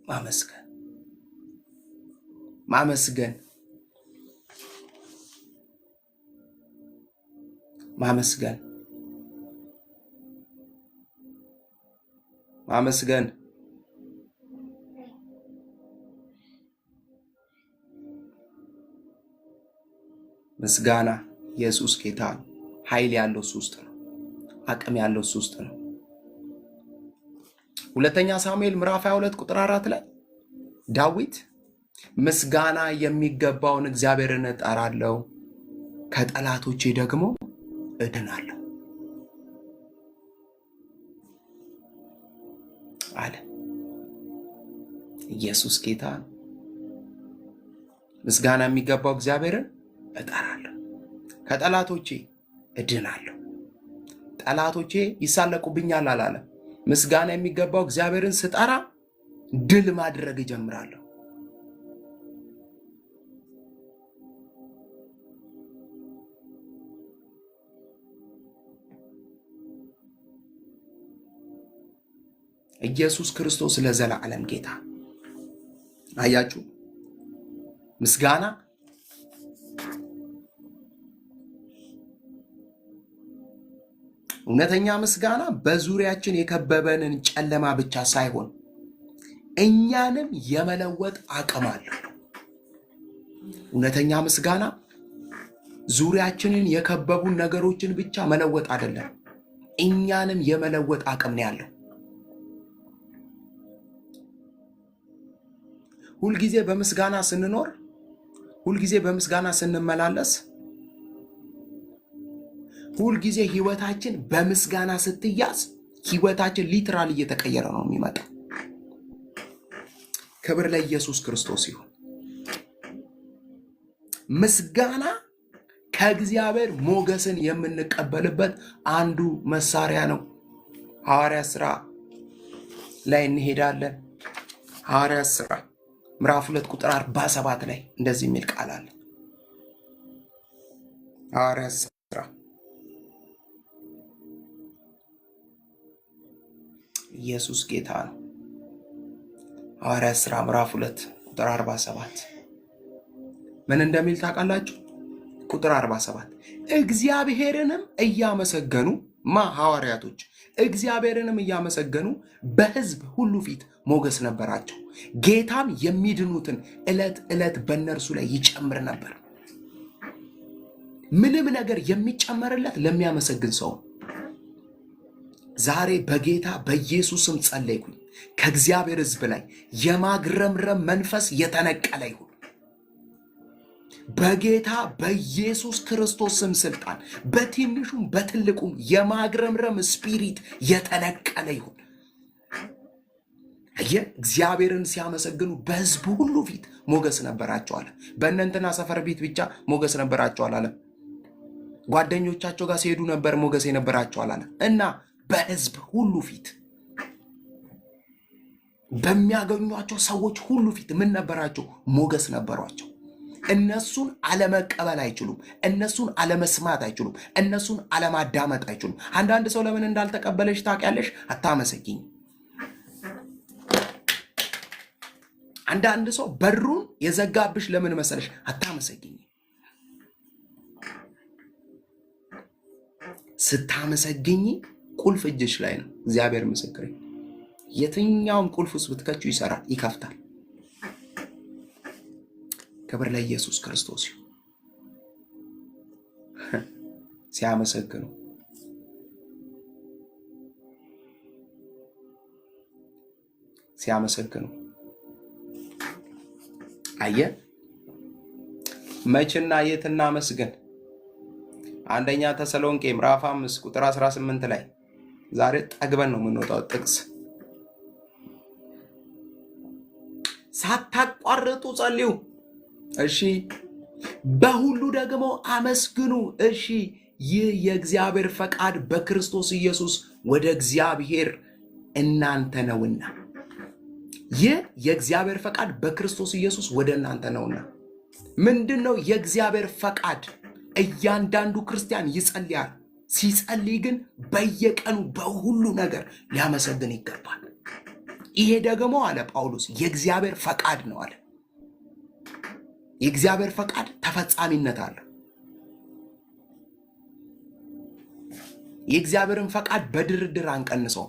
ማመስገን ማመስገን ማመስገን ማመስገን ምስጋና ኢየሱስ ጌታ ነው። ኃይል ያለው እሱ ውስጥ ነው። አቅም ያለው እሱ ውስጥ ነው። ሁለተኛ ሳሙኤል ምዕራፍ 22 ቁጥር 4 ላይ ዳዊት ምስጋና የሚገባውን እግዚአብሔርን እጠራለሁ፣ ከጠላቶቼ ደግሞ እድናለሁ አለ። ኢየሱስ ጌታ ነው። ምስጋና የሚገባው እግዚአብሔርን እጠራለሁ፣ ከጠላቶቼ እድናለሁ። ጠላቶቼ ይሳለቁብኛል አላለም። ምስጋና የሚገባው እግዚአብሔርን ስጠራ ድል ማድረግ እጀምራለሁ። ኢየሱስ ክርስቶስ ለዘላለም ጌታ። አያችሁ፣ ምስጋና እውነተኛ ምስጋና በዙሪያችን የከበበንን ጨለማ ብቻ ሳይሆን እኛንም የመለወጥ አቅም አለው። እውነተኛ ምስጋና ዙሪያችንን የከበቡን ነገሮችን ብቻ መለወጥ አይደለም፣ እኛንም የመለወጥ አቅም ነው ያለው። ሁልጊዜ በምስጋና ስንኖር፣ ሁልጊዜ በምስጋና ስንመላለስ፣ ሁልጊዜ ህይወታችን በምስጋና ስትያዝ ህይወታችን ሊትራል እየተቀየረ ነው የሚመጣው። ክብር ለኢየሱስ ክርስቶስ ይሁን። ምስጋና ከእግዚአብሔር ሞገስን የምንቀበልበት አንዱ መሳሪያ ነው። ሐዋርያት ሥራ ላይ እንሄዳለን። ሐዋርያት ሥራ ምዕራፍ 2 ቁጥር 47 ላይ እንደዚህ የሚል ቃል አለ። ሐዋርያት ሥራ ኢየሱስ ጌታ ነው። ሐዋርያት ሥራ ምዕራፍ 2 ቁጥር 47 ምን እንደሚል ታውቃላችሁ? ቁጥር 47 እግዚአብሔርንም እያመሰገኑ ሐዋርያቶች እግዚአብሔርንም እያመሰገኑ በሕዝብ ሁሉ ፊት ሞገስ ነበራቸው። ጌታም የሚድኑትን ዕለት ዕለት በእነርሱ ላይ ይጨምር ነበር። ምንም ነገር የሚጨመርለት ለሚያመሰግን ሰው። ዛሬ በጌታ በኢየሱስም ጸለይኩኝ፣ ከእግዚአብሔር ሕዝብ ላይ የማግረምረም መንፈስ የተነቀለ ይሁን። በጌታ በኢየሱስ ክርስቶስ ስም ስልጣን በትንሹም በትልቁም የማግረምረም ስፒሪት የተነቀለ ይሁን። እግዚአብሔርን ሲያመሰግኑ በሕዝብ ሁሉ ፊት ሞገስ ነበራቸው አለ። በእነንትና ሰፈር ቤት ብቻ ሞገስ ነበራቸው አላለም። ጓደኞቻቸው ጋር ሲሄዱ ነበር ሞገስ የነበራቸው አላለም። እና በሕዝብ ሁሉ ፊት በሚያገኟቸው ሰዎች ሁሉ ፊት ምን ነበራቸው? ሞገስ ነበሯቸው። እነሱን አለመቀበል አይችሉም። እነሱን አለመስማት አይችሉም። እነሱን አለማዳመጥ አይችሉም። አንዳንድ ሰው ለምን እንዳልተቀበለሽ ታውቂያለሽ? አታመሰግኝ። አንዳንድ ሰው በሩን የዘጋብሽ ለምን መሰለሽ? አታመሰግኝ። ስታመሰግኝ ቁልፍ እጅሽ ላይ ነው። እግዚአብሔር ምስክሬ፣ የትኛውም ቁልፍ ውስጥ ብትከቺው ይሰራል፣ ይከፍታል። ክብር ለኢየሱስ ክርስቶስ ይሁን። ሲያመሰግኑ አየ መችና የት እናመስግን? አንደኛ ተሰሎንቄ ምዕራፍ 5 ቁጥር 18 ላይ ዛሬ ጠግበን ነው የምንወጣው ጥቅስ። ሳታቋርጡ ጸልዩ፣ እሺ፣ በሁሉ ደግሞ አመስግኑ፣ እሺ፣ ይህ የእግዚአብሔር ፈቃድ በክርስቶስ ኢየሱስ ወደ እግዚአብሔር እናንተ ነውና። ይህ የእግዚአብሔር ፈቃድ በክርስቶስ ኢየሱስ ወደ እናንተ ነውና። ምንድን ነው የእግዚአብሔር ፈቃድ? እያንዳንዱ ክርስቲያን ይጸልያል። ሲጸልይ ግን በየቀኑ በሁሉ ነገር ሊያመሰግን ይገባል። ይሄ ደግሞ አለ ጳውሎስ የእግዚአብሔር ፈቃድ ነው አለ። የእግዚአብሔር ፈቃድ ተፈጻሚነት አለ። የእግዚአብሔርን ፈቃድ በድርድር አንቀንሰው።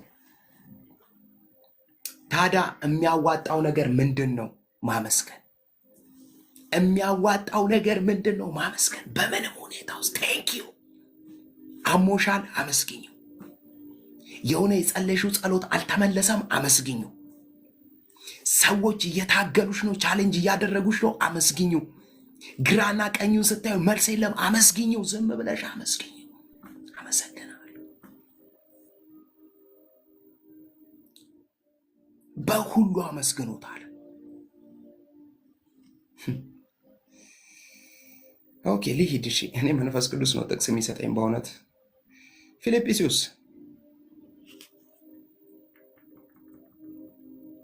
ታዲያ የሚያዋጣው ነገር ምንድን ነው? ማመስገን። የሚያዋጣው ነገር ምንድን ነው? ማመስገን። በምንም ሁኔታ ውስጥ ቴንኪዩ። አሞሻል፣ አመስግኙ። የሆነ የጸለይሽው ጸሎት አልተመለሰም፣ አመስግኙ። ሰዎች እየታገሉሽ ነው፣ ቻሌንጅ እያደረጉሽ ነው፣ አመስግኙ። ግራና ቀኙን ስታዩ መልስ የለም፣ አመስግኙ። ዝም ብለሽ አመስግኙ። አመሰግናለሁ። በሁሉ አመስግኖታል። ኦኬ ልሂድ። እሺ እኔ መንፈስ ቅዱስ ነው ጥቅስ የሚሰጠኝ በእውነት ፊልጵስዩስ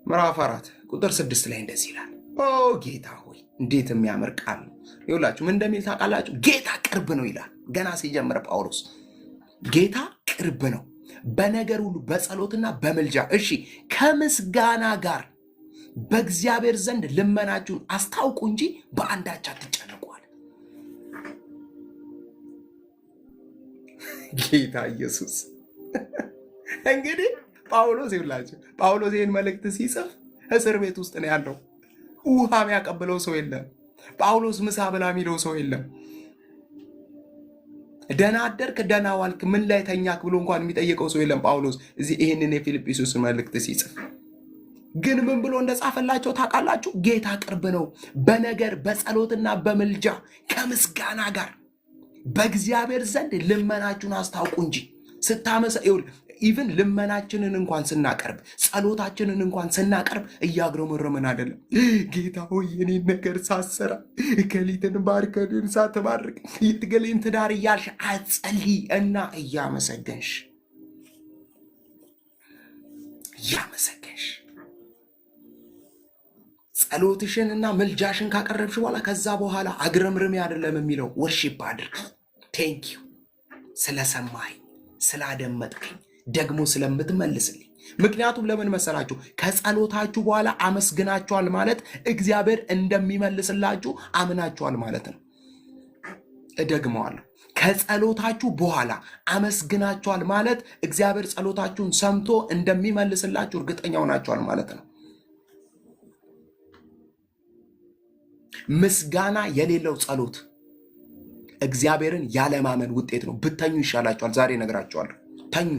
ምዕራፍ 4 ቁጥር 6 ላይ እንደዚህ ይላል። ኦ ጌታ ሆይ እንዴት የሚያምር ቃል ነው! ይኸውላችሁ ምን እንደሚል ታውቃላችሁ? ጌታ ቅርብ ነው ይላል። ገና ሲጀምር ጳውሎስ ጌታ ቅርብ ነው። በነገር ሁሉ በጸሎትና በምልጃ እሺ ከምስጋና ጋር በእግዚአብሔር ዘንድ ልመናችሁን አስታውቁ እንጂ በአንዳች አትጨነቋል። ጌታ ኢየሱስ እንግዲህ ጳውሎስ ይህን መልእክት ሲጽፍ እስር ቤት ውስጥ ነው ያለው። ውሃ የሚያቀብለው ሰው የለም። ጳውሎስ ምሳ ብላ የሚለው ሰው የለም። ደህና አደርክ፣ ደህና ዋልክ፣ ምን ላይ ተኛክ ብሎ እንኳን የሚጠይቀው ሰው የለም። ጳውሎስ እዚህ ይህንን የፊልጵስዩስን መልእክት ሲጽፍ ግን ምን ብሎ እንደጻፈላቸው ታውቃላችሁ? ጌታ ቅርብ ነው፣ በነገር በጸሎትና በምልጃ ከምስጋና ጋር በእግዚአብሔር ዘንድ ልመናችሁን አስታውቁ እንጂ ኢቭን ልመናችንን እንኳን ስናቀርብ ጸሎታችንን እንኳን ስናቀርብ እያግረመረመን አይደለም። ጌታ ሆይ የኔን ነገር ሳሰራ እከሊትን ባርከልን ሳትባርክ ይትገሌን ትዳር እያልሽ አጸልይ እና እያመሰገንሽ ጸሎትሽንና ምልጃሽን ካቀረብሽ በኋላ ከዛ በኋላ አግረምርሜ አይደለም የሚለው ወርሺፕ አድርግ። ቴንኪዩ ስለሰማኝ ስላደመጥከኝ ደግሞ ስለምትመልስልኝ። ምክንያቱም ለምን መሰላችሁ? ከጸሎታችሁ በኋላ አመስግናችኋል ማለት እግዚአብሔር እንደሚመልስላችሁ አምናችኋል ማለት ነው። እደግመዋለሁ። ከጸሎታችሁ በኋላ አመስግናችኋል ማለት እግዚአብሔር ጸሎታችሁን ሰምቶ እንደሚመልስላችሁ እርግጠኛ ሆናችኋል ማለት ነው። ምስጋና የሌለው ጸሎት እግዚአብሔርን ያለማመን ውጤት ነው። ብተኙ ይሻላችኋል። ዛሬ እነግራችኋለሁ። ተኙ።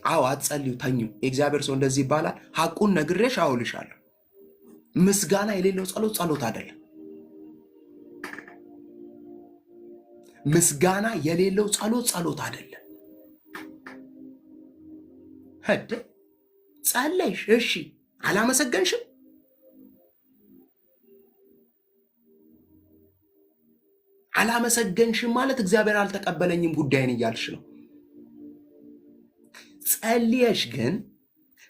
አዎ አትጸልዩ፣ ተኙ። የእግዚአብሔር ሰው እንደዚህ ይባላል። ሐቁን ነግሬሽ አውልሻለሁ። ምስጋና የሌለው ጸሎት ጸሎት አይደለም። ምስጋና የሌለው ጸሎት ጸሎት አይደለም። ሄደ ጸለይሽ፣ እሺ፣ አላመሰገንሽም። አላመሰገንሽም ማለት እግዚአብሔር አልተቀበለኝም ጉዳይን እያልሽ ነው። ጸልየሽ ግን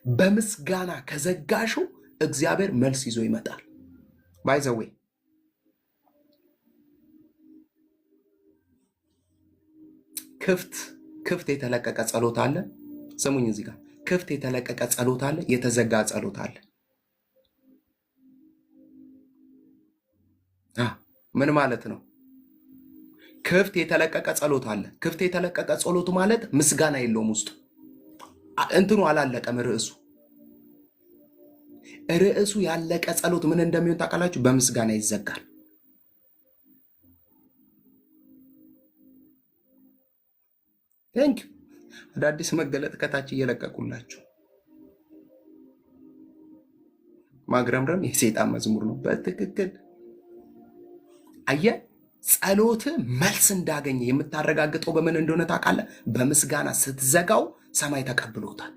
በምስጋና ከዘጋሽው እግዚአብሔር መልስ ይዞ ይመጣል። ባይዘዌ ክፍት የተለቀቀ ጸሎት አለ። ስሙኝ፣ እዚህ ጋር ክፍት የተለቀቀ ጸሎት አለ፣ የተዘጋ ጸሎት አለ። ምን ማለት ነው? ክፍት የተለቀቀ ጸሎት አለ። ክፍት የተለቀቀ ጸሎት ማለት ምስጋና የለውም ውስጡ። እንትኑ አላለቀም። ርዕሱ ያለቀ ጸሎት ምን እንደሚሆን ታውቃላችሁ? በምስጋና ይዘጋል። አዳዲስ መገለጥ ከታች እየለቀቁላችሁ። ማግረምረም የሰይጣን መዝሙር ነው። በትክክል አየህ። ጸሎት መልስ እንዳገኘ የምታረጋግጠው በምን እንደሆነ ታውቃለህ? በምስጋና ስትዘጋው ሰማይ ተቀብሎታል።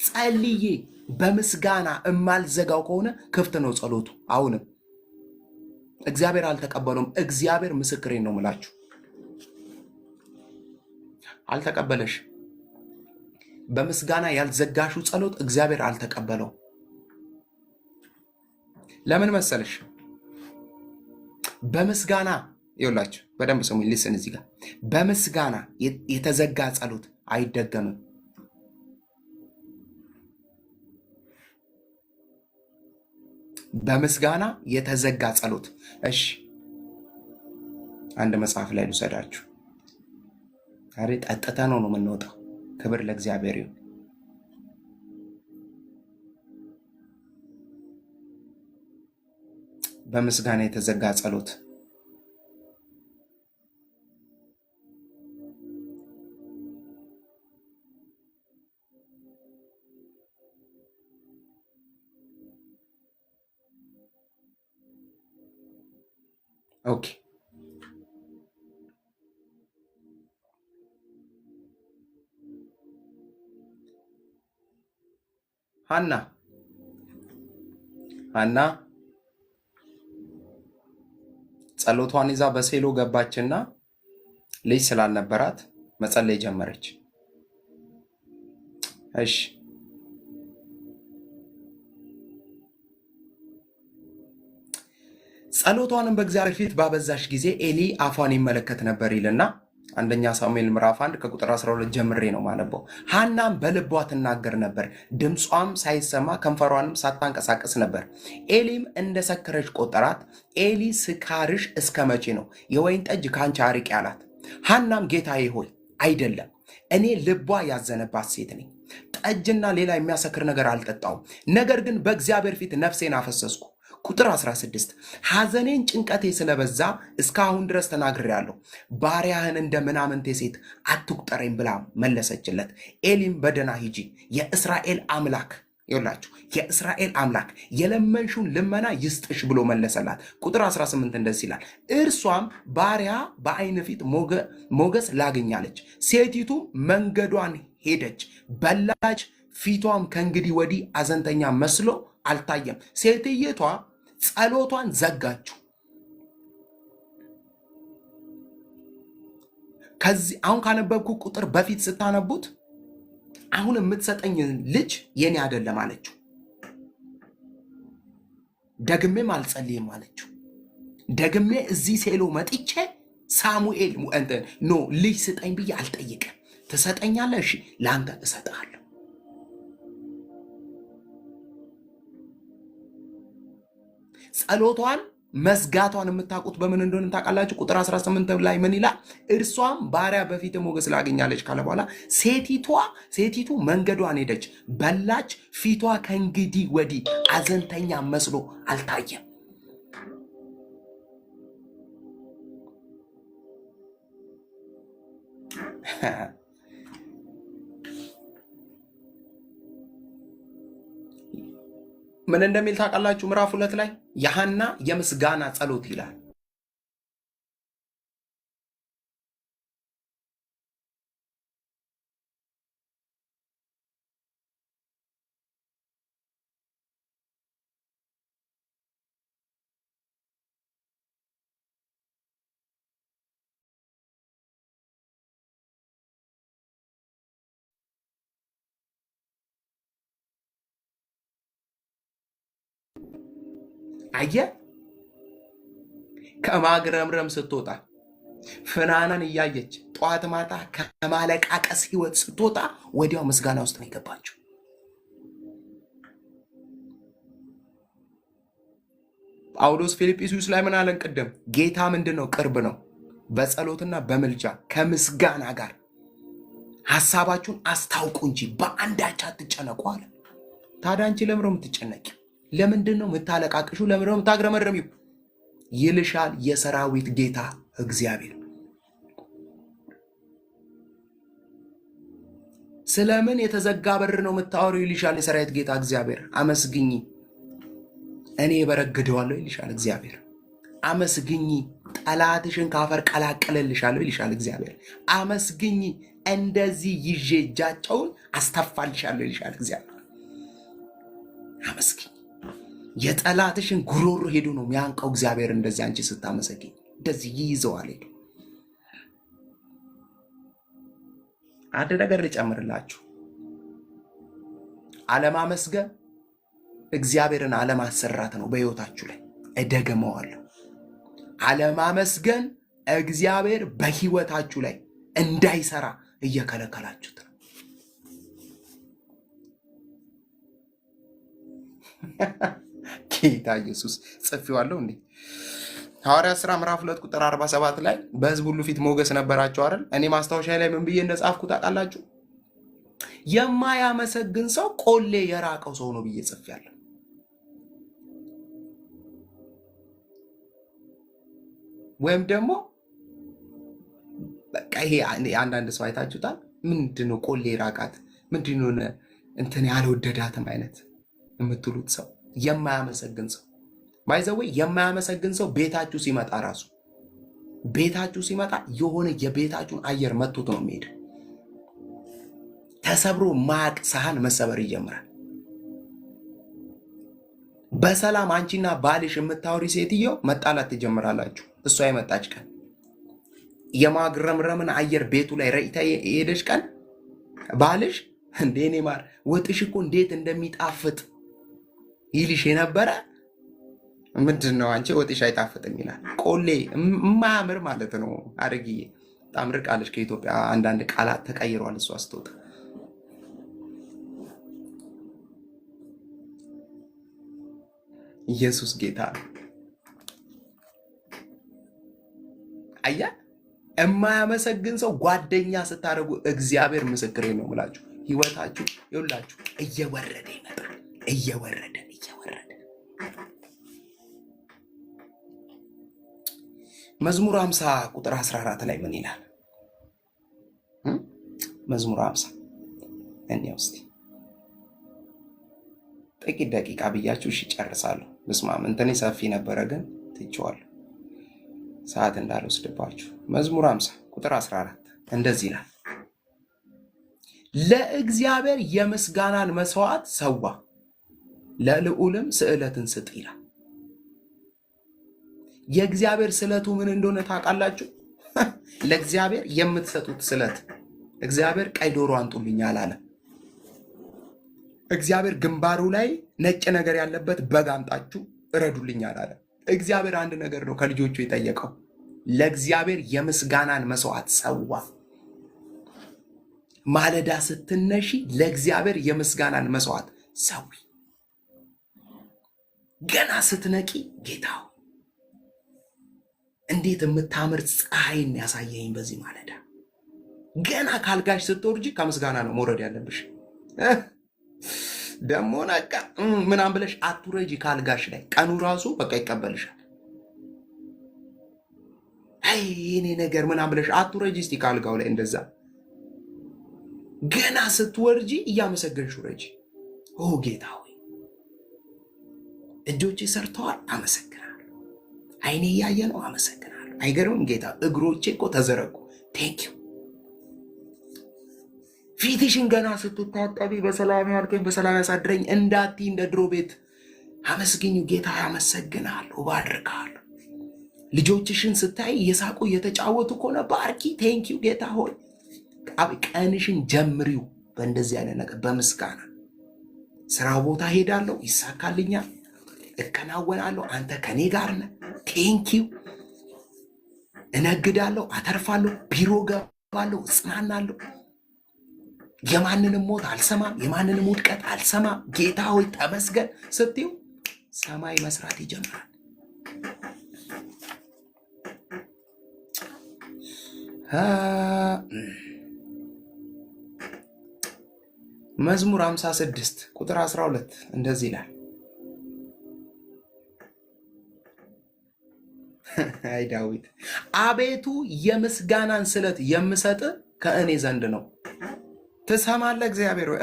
ጸልዬ በምስጋና እማልዘጋው ከሆነ ክፍት ነው ጸሎቱ። አሁንም እግዚአብሔር አልተቀበለውም። እግዚአብሔር ምስክሬን ነው ምላችሁ፣ አልተቀበለሽ። በምስጋና ያልዘጋሹ ጸሎት እግዚአብሔር አልተቀበለው። ለምን መሰለሽ? በምስጋና ይኸውላችሁ፣ በደንብ ስሙኝ፣ ሊስን እዚህ ጋር በምስጋና የተዘጋ ጸሎት አይደገምም። በምስጋና የተዘጋ ጸሎት። እሺ አንድ መጽሐፍ ላይ ልውሰዳችሁ። ዛሬ ጠጥተ ነው የምንወጣው። ክብር ለእግዚአብሔር ይሁን። በምስጋና የተዘጋ ጸሎት ኦኬ። ሐና ጸሎቷን ይዛ በሴሎ ገባችና ልጅ ስላልነበራት መጸለይ ጀመረች። እሺ ጸሎቷንም በእግዚአብሔር ፊት ባበዛሽ ጊዜ ኤሊ አፏን ይመለከት ነበር ይልና አንደኛ ሳሙኤል ምዕራፍ 1 ከቁጥር 12 ጀምሬ ነው ማነበው። ሐናም በልቧ ትናገር ነበር፣ ድምጿም ሳይሰማ ከንፈሯንም ሳታንቀሳቀስ ነበር። ኤሊም እንደሰከረች ቆጠራት። ኤሊ ስካርሽ እስከ መቼ ነው? የወይን ጠጅ ከአንቺ አርቂ አላት። ሐናም ጌታዬ ሆይ አይደለም፣ እኔ ልቧ ያዘነባት ሴት ነኝ። ጠጅና ሌላ የሚያሰክር ነገር አልጠጣውም። ነገር ግን በእግዚአብሔር ፊት ነፍሴን አፈሰስኩ። ቁጥር 16 ሐዘኔን ጭንቀቴ ስለበዛ እስካሁን ድረስ ተናግሬአለሁ። ባሪያህን እንደ ምናምንቴ ሴት አትቁጠረኝ ብላ መለሰችለት። ኤሊም በደህና ሂጂ፣ የእስራኤል አምላክ ይውላችሁ የእስራኤል አምላክ የለመንሽውን ልመና ይስጥሽ ብሎ መለሰላት። ቁጥር 18 እንደዚህ ይላል፣ እርሷም ባሪያ በዓይን ፊት ሞገስ ላገኛለች። ሴቲቱ መንገዷን ሄደች፣ በላች፣ ፊቷም ከእንግዲህ ወዲህ አዘንተኛ መስሎ አልታየም። ሴትየቷ ጸሎቷን ዘጋችው። ከዚህ አሁን ካነበብኩ ቁጥር በፊት ስታነቡት አሁን የምትሰጠኝ ልጅ የኔ አይደለም አለችው። ደግሜም አልጸልይም አለችው። ደግሜ እዚህ ሴሎ መጥቼ ሳሙኤል ኖ ልጅ ስጠኝ ብዬ አልጠይቅም። ትሰጠኛለህ? እሺ ለአንተ እሰጥሃለሁ። ጸሎቷን መዝጋቷን የምታውቁት በምን እንደሆነ ታውቃላችሁ? ቁጥር 18 ላይ ምን ይላል? እርሷም ባሪያ በፊት ሞገስ ላገኛለች ካለ በኋላ ሴቲቱ መንገዷን ሄደች፣ በላች፣ ፊቷ ከእንግዲህ ወዲህ አዘንተኛ መስሎ አልታየም። ምን እንደሚል ታውቃላችሁ? ምዕራፍ 2 ላይ የሐና የምስጋና ጸሎት ይላል። አየ ከማግረምረም ስትወጣ ፍናናን እያየች ጠዋት ማታ ከማለቃቀስ ህይወት ስትወጣ ወዲያው ምስጋና ውስጥ ነው የገባችው። ጳውሎስ ፊልጵስዩስ ላይ ምን አለን ቅድም? ጌታ ምንድነው? ቅርብ ነው። በጸሎትና በምልጃ ከምስጋና ጋር ሐሳባችሁን አስታውቁ እንጂ በአንዳች አትጨነቁ አለ። ታዲያ አንቺ ለምን ነው የምትጨነቂው? ለምንድን ነው የምታለቃቅሹ? ለምን ነው የምታግረመረሚው? ይልሻል የሰራዊት ጌታ እግዚአብሔር። ስለምን የተዘጋ በር ነው የምታወሪው? ይልሻል የሰራዊት ጌታ እግዚአብሔር። አመስግኝ፣ እኔ በረግደዋለሁ ይልሻል እግዚአብሔር። አመስግኝ፣ ጠላትሽን ካፈር ቀላቀለልሻለሁ ይልሻል እግዚአብሔር። አመስግኝ፣ እንደዚህ ይዤ እጃቸውን አስተፋልሻለሁ ይልሻል እግዚአብሔር። አመስግኝ። የጠላትሽን ጉሮሮ ሄዶ ነው የሚያንቀው እግዚአብሔር። እንደዚህ አንቺ ስታመሰግኝ እንደዚህ ይይዘዋል ሄዶ። አንድ ነገር ልጨምርላችሁ። አለማመስገን እግዚአብሔርን አለማሰራት ነው በሕይወታችሁ ላይ። እደግመዋለሁ። አለማመስገን እግዚአብሔር በሕይወታችሁ ላይ እንዳይሰራ እየከለከላችሁት ነው። ጌታ ኢየሱስ ጽፌዋለሁ እንዴ? ሐዋርያት ሥራ ምዕራፍ 2 ቁጥር 47 ላይ በሕዝብ ሁሉ ፊት ሞገስ ነበራቸው አይደል? እኔ ማስታወሻ ላይ ምን ብዬ እንደጻፍኩ ታውቃላችሁ? የማያመሰግን ሰው ቆሌ የራቀው ሰው ነው ብዬ ጽፌያለሁ። ወይም ደግሞ በቃ ይሄ አንዳንድ ሰው አይታችሁታል። ምንድነው ቆሌ ራቃት፣ ምንድነው እንትን ያልወደዳትም አይነት የምትሉት ሰው የማያመሰግን ሰው ባይዘወይ የማያመሰግን ሰው ቤታችሁ ሲመጣ የሆነ የቤታችሁን አየር መጥቶት ነው የሚሄድ። ተሰብሮ ማቅ ሳህን መሰበር ይጀምራል። በሰላም አንቺና ባልሽ የምታወሪ ሴትዮ መጣላት ትጀምራላችሁ። እሷ የመጣች ቀን የማግረምረምን አየር ቤቱ ላይ ረጭታ የሄደች ቀን ባልሽ እንዴኔ ማር ወጥሽ እኮ እንዴት እንደሚጣፍጥ ይልሽ የነበረ ምንድነው አንቺ ወጥሽ አይጣፍጥም ይላል። ቆሌ የማያምር ማለት ነው። አድርጊዬ በጣም ርቃለች ከኢትዮጵያ። አንዳንድ ቃላት ተቀይሯል እሷ ስትወጣ። ኢየሱስ ጌታ ነው። አያ የማያመሰግን ሰው ጓደኛ ስታደርጉ እግዚአብሔር ምስክሬ ነው የምላችሁ፣ ህይወታችሁ ይውላችሁ እየወረደ ይመጣል። እየወረደ መዝሙር 50 ቁጥር 14 ላይ ምን ይላል? መዝሙር 50 እኔ ውስጥ ጥቂት ደቂቃ ብያችሁ እሺ ጨርሳለሁ። በስማም እንትኔ ሰፊ ነበረ ግን ትቼዋለሁ ሰዓት እንዳልወስድባችሁ። መዝሙር 50 ቁጥር 14 እንደዚህ ይላል፣ ለእግዚአብሔር የምስጋናን መስዋዕት ሰዋ፣ ለልዑልም ስዕለትን ስጥ ይላል። የእግዚአብሔር ስዕለቱ ምን እንደሆነ ታውቃላችሁ? ለእግዚአብሔር የምትሰጡት ስዕለት። እግዚአብሔር ቀይ ዶሮ አንጡልኝ አላለ። እግዚአብሔር ግንባሩ ላይ ነጭ ነገር ያለበት በግ አምጣችሁ እረዱልኝ አላለ። እግዚአብሔር አንድ ነገር ነው ከልጆቹ የጠየቀው፣ ለእግዚአብሔር የምስጋናን መስዋዕት ሰዋ። ማለዳ ስትነሺ ለእግዚአብሔር የምስጋናን መስዋዕት ሰዊ። ገና ስትነቂ ጌታው እንዴት የምታምር ፀሐይን ያሳየኝ በዚህ ማለዳ። ገና ካልጋሽ ስትወርጂ ከምስጋና ነው መውረድ ያለብሽ። ደሞ ነቃ ምናምን ብለሽ አትውረጂ ካልጋሽ ላይ። ቀኑ ራሱ በቃ ይቀበልሻል። አይ የኔ ነገር ምናምን ብለሽ አትውረጂ እስቲ ካልጋው ላይ። እንደዛ ገና ስትወርጂ እያመሰገንሽ ውረጂ። ኦ ጌታ ሆይ እጆቼ ሰርተዋል፣ አመሰግናለሁ። አይኔ እያየ ነው፣ አመሰግናለሁ። አይገርምም ጌታ? እግሮቼ እኮ ተዘረጉ፣ ቴንኪዩ። ፊትሽን ገና ስትታጠቢ በሰላም ያልከኝ በሰላም ያሳድረኝ እንዳትይ እንደ ድሮ ቤት አመስግኙ። ጌታ ያመሰግናለሁ፣ ባርካለሁ። ልጆችሽን ስታይ እየሳቁ እየተጫወቱ ከሆነ ባርኪ፣ ቴንኪዩ ጌታ ሆይ። ቀንሽን ጀምሪው በእንደዚህ አይነት ነገር በምስጋና። ስራ ቦታ ሄዳለሁ፣ ይሳካልኛል፣ እከናወናለሁ፣ አንተ ከኔ ጋር ነህ፣ ቴንኪው። እነግዳለሁ፣ አተርፋለሁ፣ ቢሮ ገባለሁ፣ እጽናናለሁ። የማንንም ሞት አልሰማም፣ የማንንም ውድቀት አልሰማም። ጌታ ሆይ ተመስገን ስትዩ ሰማይ መስራት ይጀምራል። መዝሙር 56 ቁጥር 12 እንደዚህ ይላል፣ አይ ዳዊት፣ አቤቱ የምስጋናን ስለት የምሰጥ ከእኔ ዘንድ ነው። ትሰማለህ እግዚአብሔር ሆይ?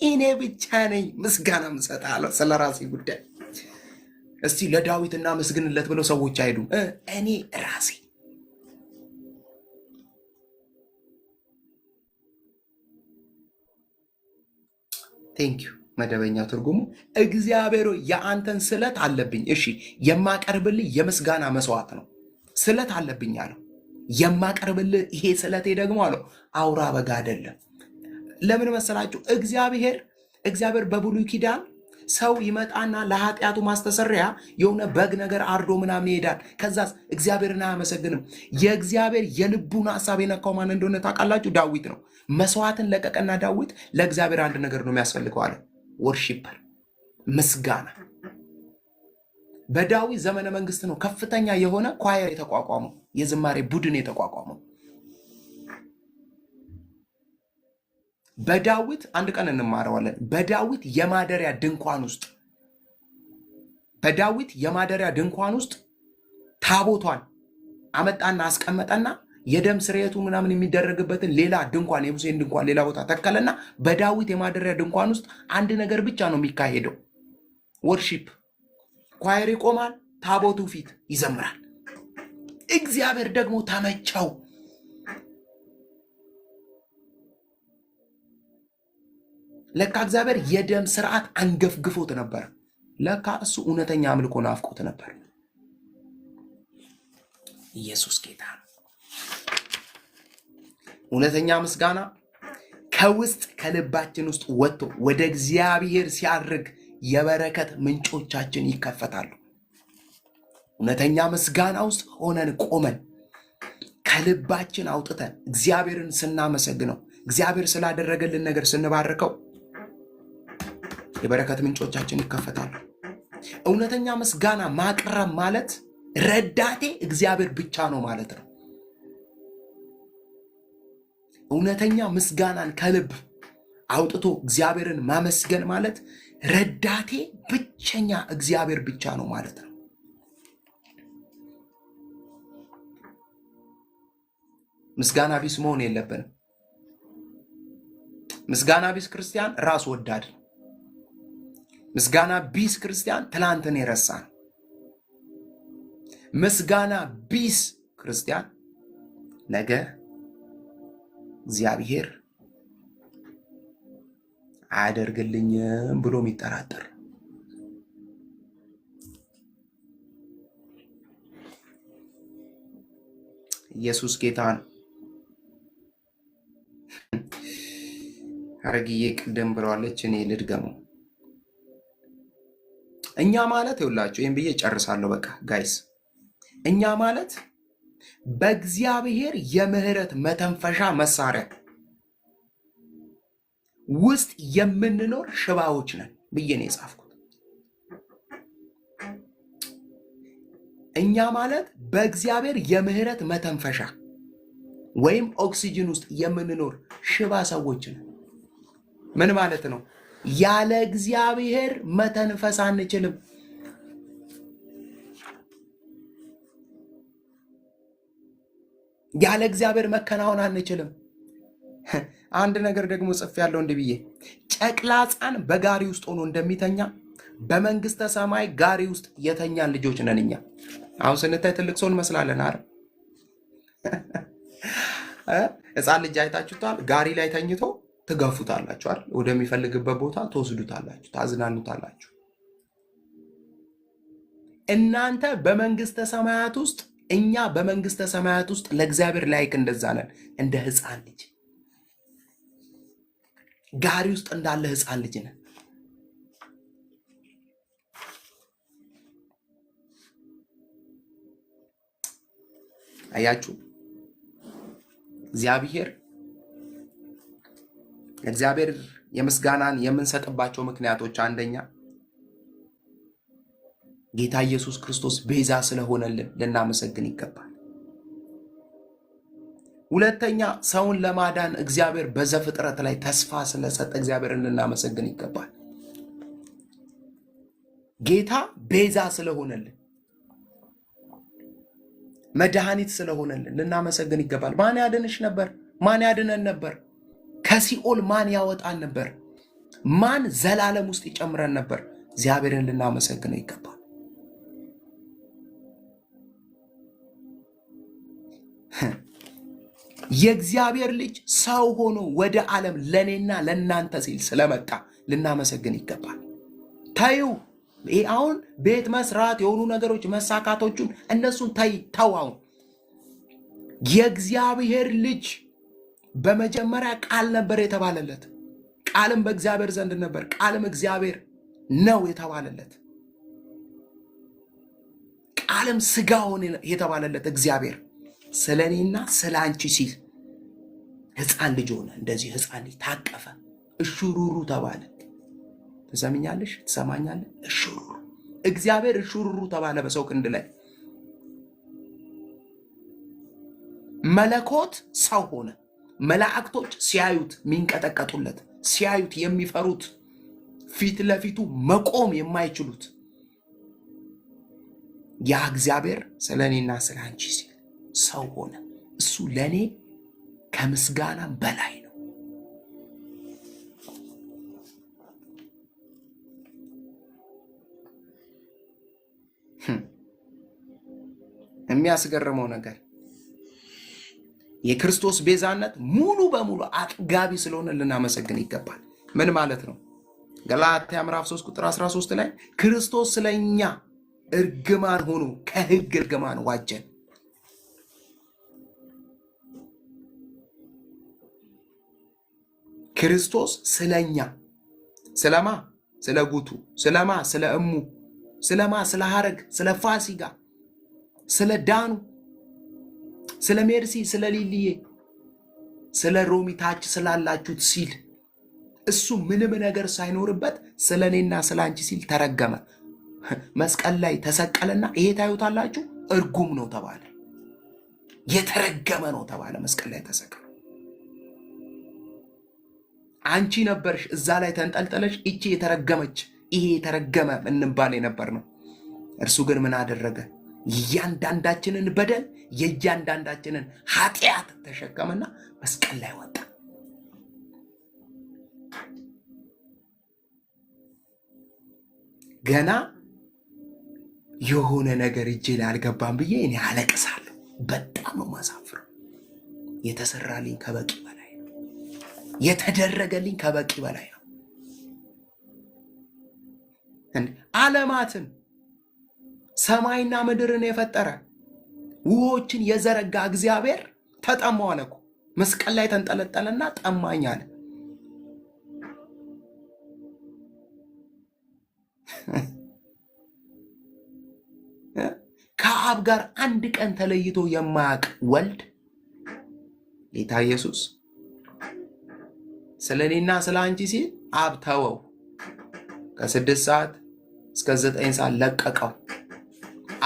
እኔ ብቻ ነኝ ምስጋና የምሰጥሃለሁ ስለ ራሴ ጉዳይ። እስቲ ለዳዊት እናመስግንለት ብለው ሰዎች አይሄዱም። እኔ ራሴ ቴንክ ዩ። መደበኛው ትርጉሙ እግዚአብሔር የአንተን ስለት አለብኝ። እሺ የማቀርብልህ የምስጋና መስዋዕት ነው። ስለት አለብኝ አለው። የማቀርብልህ ይሄ ስለቴ ደግሞ አለው አውራ በግ አይደለም። ለምን መሰላችሁ? እግዚአብሔር በብሉይ ኪዳን ሰው ይመጣና ለኃጢአቱ ማስተሰሪያ የሆነ በግ ነገር አርዶ ምናምን ይሄዳል። ከዛስ እግዚአብሔርን አያመሰግንም። የእግዚአብሔር የልቡን ሐሳብ የነካው ማን እንደሆነ ታውቃላችሁ? ዳዊት ነው። መስዋዕትን ለቀቀና ዳዊት ለእግዚአብሔር አንድ ነገር ነው የሚያስፈልገው አለ፣ ወርሺፐር፣ ምስጋና። በዳዊት ዘመነ መንግስት ነው ከፍተኛ የሆነ ኳየር የተቋቋመው፣ የዝማሬ ቡድን የተቋቋመው። በዳዊት አንድ ቀን እንማረዋለን። በዳዊት የማደሪያ ድንኳን ውስጥ ታቦቷን አመጣና አስቀመጠና የደም ስርየቱ ምናምን የሚደረግበትን ሌላ ድንኳን፣ የሙሴን ድንኳን ሌላ ቦታ ተከለና በዳዊት የማደሪያ ድንኳን ውስጥ አንድ ነገር ብቻ ነው የሚካሄደው፣ ወርሺፕ። ኳየር ይቆማል፣ ታቦቱ ፊት ይዘምራል። እግዚአብሔር ደግሞ ተመቸው። ለካ እግዚአብሔር የደም ስርዓት አንገፍግፎት ነበር። ለካ እሱ እውነተኛ አምልኮ ናፍቆት ነበር። ኢየሱስ ጌታ ነው። እውነተኛ ምስጋና ከውስጥ ከልባችን ውስጥ ወጥቶ ወደ እግዚአብሔር ሲያርግ የበረከት ምንጮቻችን ይከፈታሉ። እውነተኛ ምስጋና ውስጥ ሆነን ቆመን ከልባችን አውጥተን እግዚአብሔርን ስናመሰግነው እግዚአብሔር ስላደረገልን ነገር ስንባርከው የበረከት ምንጮቻችን ይከፈታሉ። እውነተኛ ምስጋና ማቅረብ ማለት ረዳቴ እግዚአብሔር ብቻ ነው ማለት ነው። እውነተኛ ምስጋናን ከልብ አውጥቶ እግዚአብሔርን ማመስገን ማለት ረዳቴ ብቸኛ እግዚአብሔር ብቻ ነው ማለት ነው። ምስጋና ቢስ መሆን የለብንም። ምስጋና ቢስ ክርስቲያን ራስ ወዳድ ነው። ምስጋና ቢስ ክርስቲያን ትላንትን የረሳ ነው። ምስጋና ቢስ ክርስቲያን ነገ እግዚአብሔር አያደርግልኝም ብሎ የሚጠራጠር። ኢየሱስ ጌታ ነው። አረግዬ ቅድም ብለዋለች፣ እኔ ልድገመው። እኛ ማለት ይውላችሁ፣ ይህን ብዬ ጨርሳለሁ። በቃ ጋይስ፣ እኛ ማለት በእግዚአብሔር የምህረት መተንፈሻ መሳሪያ ውስጥ የምንኖር ሽባዎች ነን ብዬ ነው የጻፍኩት። እኛ ማለት በእግዚአብሔር የምህረት መተንፈሻ ወይም ኦክሲጅን ውስጥ የምንኖር ሽባ ሰዎች ነን። ምን ማለት ነው? ያለ እግዚአብሔር መተንፈስ አንችልም። ያለ እግዚአብሔር መከናወን አንችልም። አንድ ነገር ደግሞ ጽፌያለሁ እንዲህ ብዬ፣ ጨቅላ ሕፃን በጋሪ ውስጥ ሆኖ እንደሚተኛ በመንግስተ ሰማይ ጋሪ ውስጥ የተኛን ልጆች ነን እኛ። አሁን ስንታይ ትልቅ ሰው እንመስላለን አይደል? ሕፃን ልጅ አይታችሁታል? ጋሪ ላይ ተኝቶ ትገፉታላችሁ አይደል? ወደሚፈልግበት ቦታ ትወስዱታላችሁ፣ ታዝናኑታላችሁ። እናንተ በመንግስተ ሰማያት ውስጥ፣ እኛ በመንግስተ ሰማያት ውስጥ ለእግዚአብሔር ላይክ እንደዛ ነን። እንደ ሕፃን ልጅ ጋሪ ውስጥ እንዳለ ሕፃን ልጅ ነን። አያችሁ፣ እግዚአብሔር የምስጋናን የምንሰጥባቸው ምክንያቶች አንደኛ ጌታ ኢየሱስ ክርስቶስ ቤዛ ስለሆነልን ልናመሰግን ይገባል። ሁለተኛ ሰውን ለማዳን እግዚአብሔር በዘፍጥረት ላይ ተስፋ ስለሰጠ እግዚአብሔርን ልናመሰግን ይገባል። ጌታ ቤዛ ስለሆነልን፣ መድኃኒት ስለሆነልን ልናመሰግን ይገባል። ማን ያድንሽ ነበር? ማን ያድነን ነበር? ከሲኦል ማን ያወጣን ነበር? ማን ዘላለም ውስጥ ይጨምረን ነበር? እግዚአብሔርን ልናመሰግነው ይገባል። የእግዚአብሔር ልጅ ሰው ሆኖ ወደ ዓለም ለእኔና ለእናንተ ሲል ስለመጣ ልናመሰግን ይገባል። ታዩ፣ ይሄ አሁን ቤት መስራት የሆኑ ነገሮች መሳካቶቹን እነሱን ተው። አሁን የእግዚአብሔር ልጅ በመጀመሪያ ቃል ነበር የተባለለት። ቃልም በእግዚአብሔር ዘንድ ነበር፣ ቃልም እግዚአብሔር ነው የተባለለት። ቃልም ሥጋ ሆነ የተባለለት እግዚአብሔር ስለ እኔና ስለ አንቺ ሲል ሕፃን ልጅ ሆነ። እንደዚህ ሕፃን ልጅ ታቀፈ፣ እሹሩሩ ተባለ። ትሰምኛለሽ? ትሰማኛለህ? እሹሩሩ። እግዚአብሔር እሹሩሩ ተባለ በሰው ክንድ ላይ። መለኮት ሰው ሆነ። መላእክቶች ሲያዩት የሚንቀጠቀጡለት፣ ሲያዩት የሚፈሩት፣ ፊት ለፊቱ መቆም የማይችሉት ያ እግዚአብሔር ስለ እኔና ስለ አንቺ ሲል ሰው ሆነ። እሱ ለእኔ ከምስጋና በላይ ነው። የሚያስገርመው ነገር የክርስቶስ ቤዛነት ሙሉ በሙሉ አጥጋቢ ስለሆነ ልናመሰግን ይገባል። ምን ማለት ነው? ገላትያ ምዕራፍ 3 ቁጥር 13 ላይ ክርስቶስ ስለኛ እርግማን ሆኖ ከሕግ እርግማን ዋጀን። ክርስቶስ ስለኛ፣ ስለማ? ስለ ጉቱ፣ ስለማ? ስለ እሙ፣ ስለማ? ስለ ሐረግ፣ ስለ ፋሲጋ ስለ ዳኑ፣ ስለ ሜርሲ፣ ስለ ሊሊዬ፣ ስለ ሮሚ ታች ስላላችሁት ሲል እሱ ምንም ነገር ሳይኖርበት ስለ እኔና ስለ አንቺ ሲል ተረገመ። መስቀል ላይ ተሰቀለና ይሄ ታዩታላችሁ እርጉም ነው ተባለ፣ የተረገመ ነው ተባለ። መስቀል ላይ ተሰቀለ። አንቺ ነበርሽ እዛ ላይ ተንጠልጠለሽ እቺ የተረገመች ይሄ የተረገመ እንባል የነበር ነው። እርሱ ግን ምን አደረገ? እያንዳንዳችንን በደል የእያንዳንዳችንን ኃጢአት ተሸከመና መስቀል ላይ ወጣ። ገና የሆነ ነገር እጄ ላይ አልገባም ብዬ እኔ አለቅሳለሁ። በጣም ነው ማሳፍረው። የተሰራልኝ ከበቂ በላይ ነው። የተደረገልኝ ከበቂ በላይ ነው። ዓለማትን ሰማይና ምድርን የፈጠረ ውሆችን የዘረጋ እግዚአብሔር ተጠማው አለ እኮ። መስቀል ላይ ተንጠለጠለና ጠማኝ አለ። ከአብ ጋር አንድ ቀን ተለይቶ የማያውቅ ወልድ ጌታ ኢየሱስ ስለ እኔና ስለ አንቺ ሲል አብ ተወው። ከ6 ሰዓት እስከ 9 ሰዓት ለቀቀው።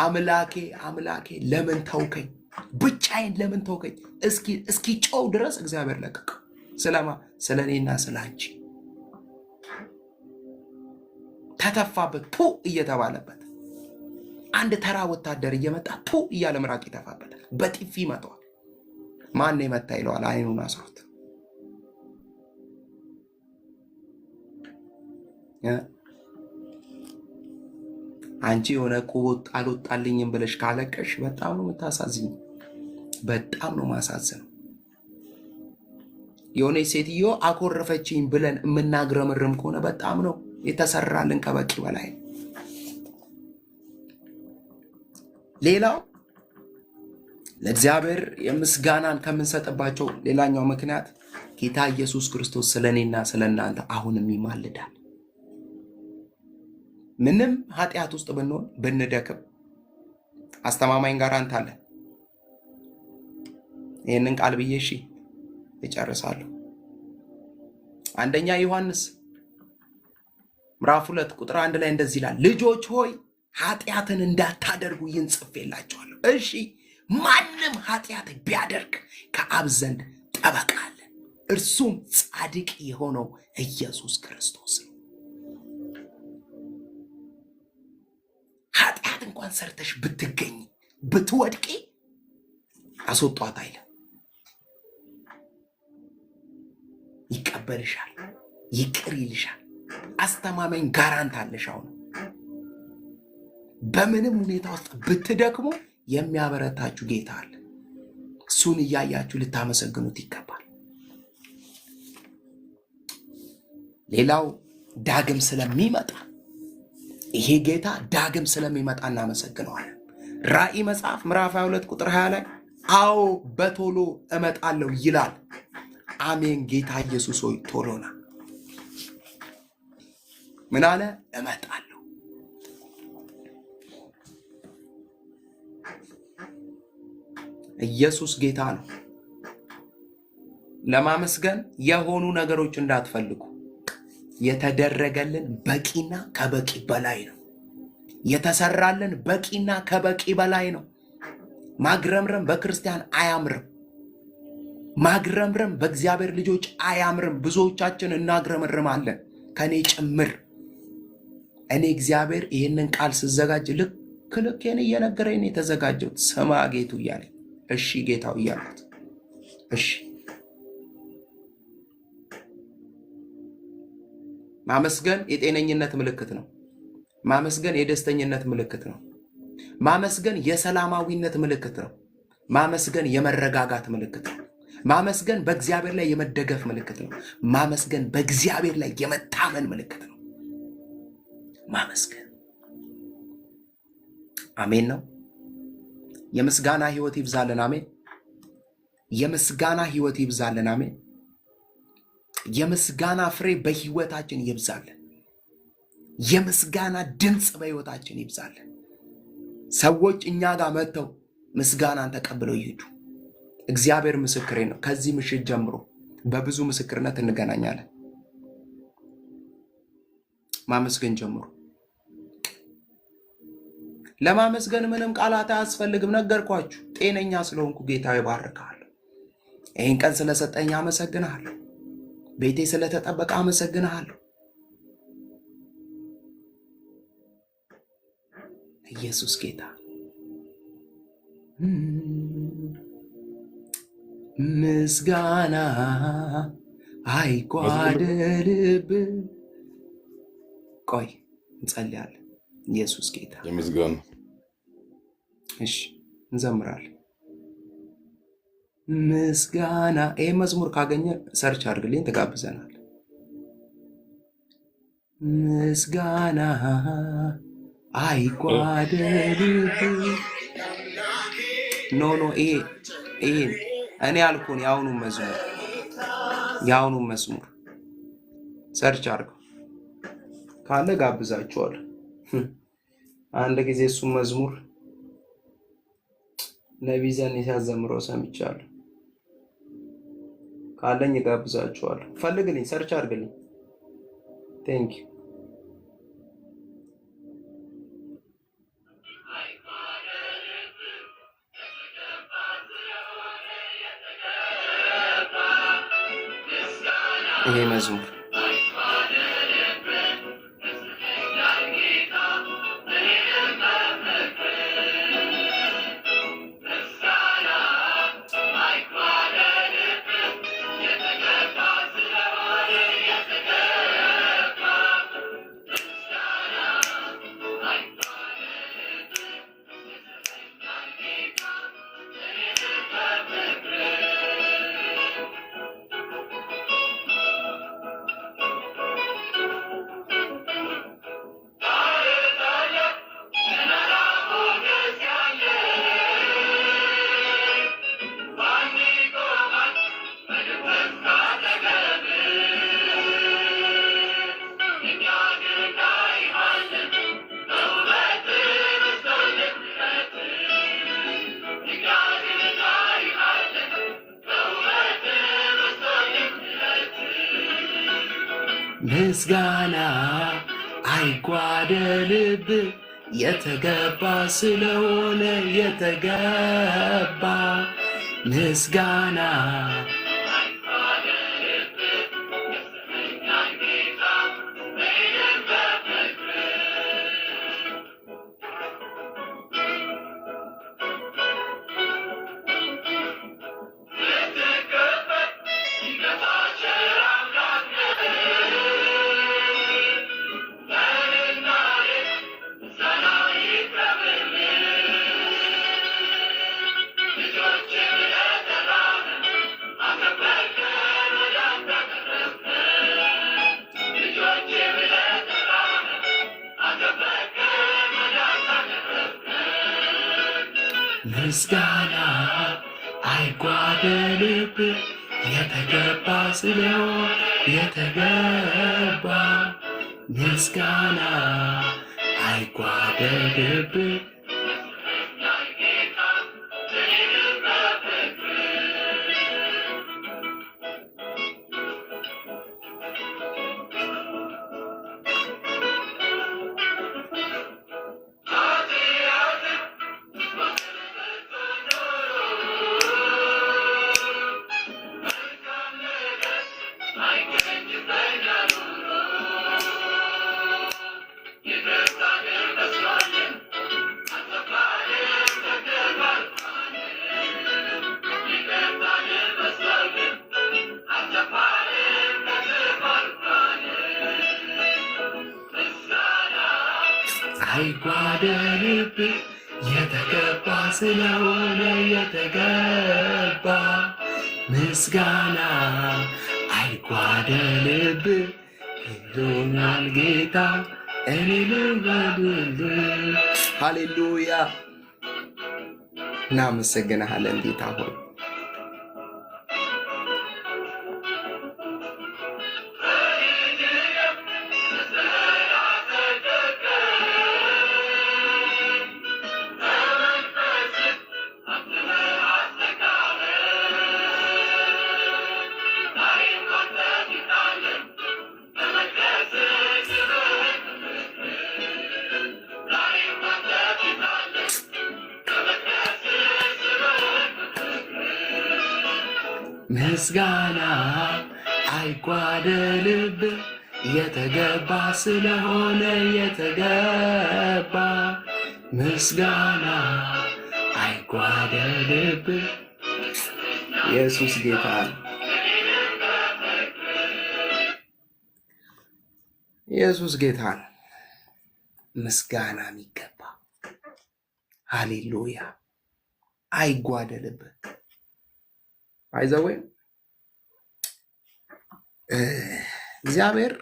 አምላኬ አምላኬ ለምን ተውከኝ? ብቻዬን ለምን ተውከኝ? እስኪ ጮው ድረስ እግዚአብሔር ለቀቀው። ስለማ ስለ እኔና ስለ አንቺ ተተፋበት፣ ፑ እየተባለበት አንድ ተራ ወታደር እየመጣ ፑ እያለ ምራቅ ይተፋበታል። በጥፊ መተዋል። ማን የመታ ይለዋል። አይኑን አስሮት አንቺ የሆነ ቁጥ አልወጣልኝም ብለሽ ካለቀሽ በጣም ነው የምታሳዝኝ። በጣም ነው ማሳዝነው። የሆነ ሴትዮ አኮረፈችኝ ብለን የምናግረምርም ከሆነ በጣም ነው የተሰራልን ከበቂ በላይ። ሌላው ለእግዚአብሔር የምስጋናን ከምንሰጥባቸው ሌላኛው ምክንያት ጌታ ኢየሱስ ክርስቶስ ስለኔና ስለናንተ አሁንም ይማልዳል። ምንም ኃጢአት ውስጥ ብንሆን ብንደክም አስተማማኝ ጋራንት አለ። ይህንን ቃል ብዬ እሺ እጨርሳለሁ። አንደኛ ዮሐንስ ምዕራፍ 2 ቁጥር 1 ላይ እንደዚህ ይላል፣ ልጆች ሆይ ኃጢአትን እንዳታደርጉ ይህን ጽፌላችኋለሁ። እሺ ማንም ኃጢአት ቢያደርግ ከአብ ዘንድ ጠበቃ አለ፣ እርሱም ጻድቅ የሆነው ኢየሱስ ክርስቶስ ነው። ኃጢአት እንኳን ሰርተሽ ብትገኝ ብትወድቂ አስወጧት አይልም። ይቀበልሻል፣ ይቅር ይልሻል። አስተማማኝ ጋራንት አለሽ። አሁን በምንም ሁኔታ ውስጥ ብትደክሙ የሚያበረታችሁ ጌታ አለ። እሱን እያያችሁ ልታመሰግኑት ይገባል። ሌላው ዳግም ስለሚመጣ ይሄ ጌታ ዳግም ስለሚመጣ እናመሰግነዋለን። ራእይ መጽሐፍ ምዕራፍ 22 ቁጥር 20 ላይ አዎ በቶሎ እመጣለሁ ይላል። አሜን። ጌታ ኢየሱስ ሆይ ቶሎና ምን አለ? እመጣለሁ። ኢየሱስ ጌታ ነው። ለማመስገን የሆኑ ነገሮች እንዳትፈልጉ። የተደረገልን በቂና ከበቂ በላይ ነው። የተሰራልን በቂና ከበቂ በላይ ነው። ማግረምረም በክርስቲያን አያምርም። ማግረምረም በእግዚአብሔር ልጆች አያምርም። ብዙዎቻችን እናግረምርማለን፣ ከኔ ጭምር። እኔ እግዚአብሔር ይህንን ቃል ስዘጋጅ ልክ እየነገረኝ ነው የተዘጋጀሁት። ስማ ጌቱ እያለኝ እሺ ጌታው እያልኩት እሺ። ማመስገን የጤነኝነት ምልክት ነው። ማመስገን የደስተኝነት ምልክት ነው። ማመስገን የሰላማዊነት ምልክት ነው። ማመስገን የመረጋጋት ምልክት ነው። ማመስገን በእግዚአብሔር ላይ የመደገፍ ምልክት ነው። ማመስገን በእግዚአብሔር ላይ የመታመን ምልክት ነው። ማመስገን አሜን ነው። የምስጋና ህይወት ይብዛልን። አሜን። የምስጋና ህይወት ይብዛልን። አሜን። የምስጋና ፍሬ በህይወታችን ይብዛልን። የምስጋና ድምፅ በህይወታችን ይብዛልን። ሰዎች እኛ ጋር መጥተው ምስጋናን ተቀብለው ይሄዱ። እግዚአብሔር ምስክሬ ነው። ከዚህ ምሽት ጀምሮ በብዙ ምስክርነት እንገናኛለን። ማመስገን ጀምሮ ለማመስገን ምንም ቃላት አያስፈልግም። ነገርኳችሁ። ጤነኛ ስለሆንኩ ጌታ ይባርካለሁ። ይህን ቀን ስለሰጠኝ አመሰግናለሁ። ቤቴ ስለተጠበቀ አመሰግናለሁ። ኢየሱስ ጌታ። ምስጋና አይጓደልብ። ቆይ እንጸልያለን። ኢየሱስ ጌታ። የምስጋና እሺ እንዘምራለን። ምስጋና። ይህ መዝሙር ካገኘ ሰርች አድርግልኝ፣ ተጋብዘናል። ምስጋና አይጓደልብ። ኖ ይሄ እኔ ያልኩን የአሁኑ መዝሙር ሰርች አድርገው ካለ ጋብዛችኋል። አንድ ጊዜ እሱም መዝሙር ነቢዘን ሲያዘምረው ሰምቻለሁ። ካለኝ ጋብዛችኋለሁ። ፈልግልኝ፣ ሰርች አድርግልኝ። ቴንክ ዩ። ይሄ መዝሙር ምስጋና አይጓደልብ የተገባ ስለሆነ የተገባ ምስጋና ምስጋና አይጓደልብ የተገባ ስለሆነ የተገባ ምስጋና አይጓደልብ። አይጓደልብ የተገባ ስለሆነ የተገባ ምስጋና አይጓደልብ ይሉኛል ጌታ እኔ ልበድል። ሃሌሉያ እናመሰግንሃለን ጌታ ሆይ ምስጋና አይጓደልብህ የተገባ ስለሆነ የተገባ ምስጋና አይጓደልብህ። ኢየሱስ ጌታ ነው። ኢየሱስ ጌታ ነው። ምስጋና የሚገባ ሃሌሉያ አይጓደልብህ። አይዘዌ እግዚአብሔር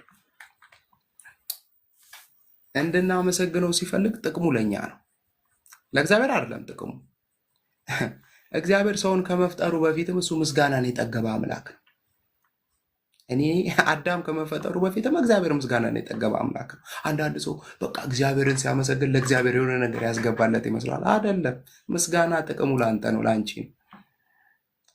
እንድናመሰግነው ሲፈልግ ጥቅሙ ለኛ ነው፣ ለእግዚአብሔር አይደለም ጥቅሙ። እግዚአብሔር ሰውን ከመፍጠሩ በፊትም እሱ ምስጋናን የጠገበ አምላክ ነው። እኔ አዳም ከመፈጠሩ በፊትም እግዚአብሔር ምስጋናን የጠገበ አምላክ ነው። አንዳንድ ሰው በቃ እግዚአብሔርን ሲያመሰግን ለእግዚአብሔር የሆነ ነገር ያስገባለት ይመስላል። አይደለም። ምስጋና ጥቅሙ ለአንተ ነው፣ ለአንቺ ነው፣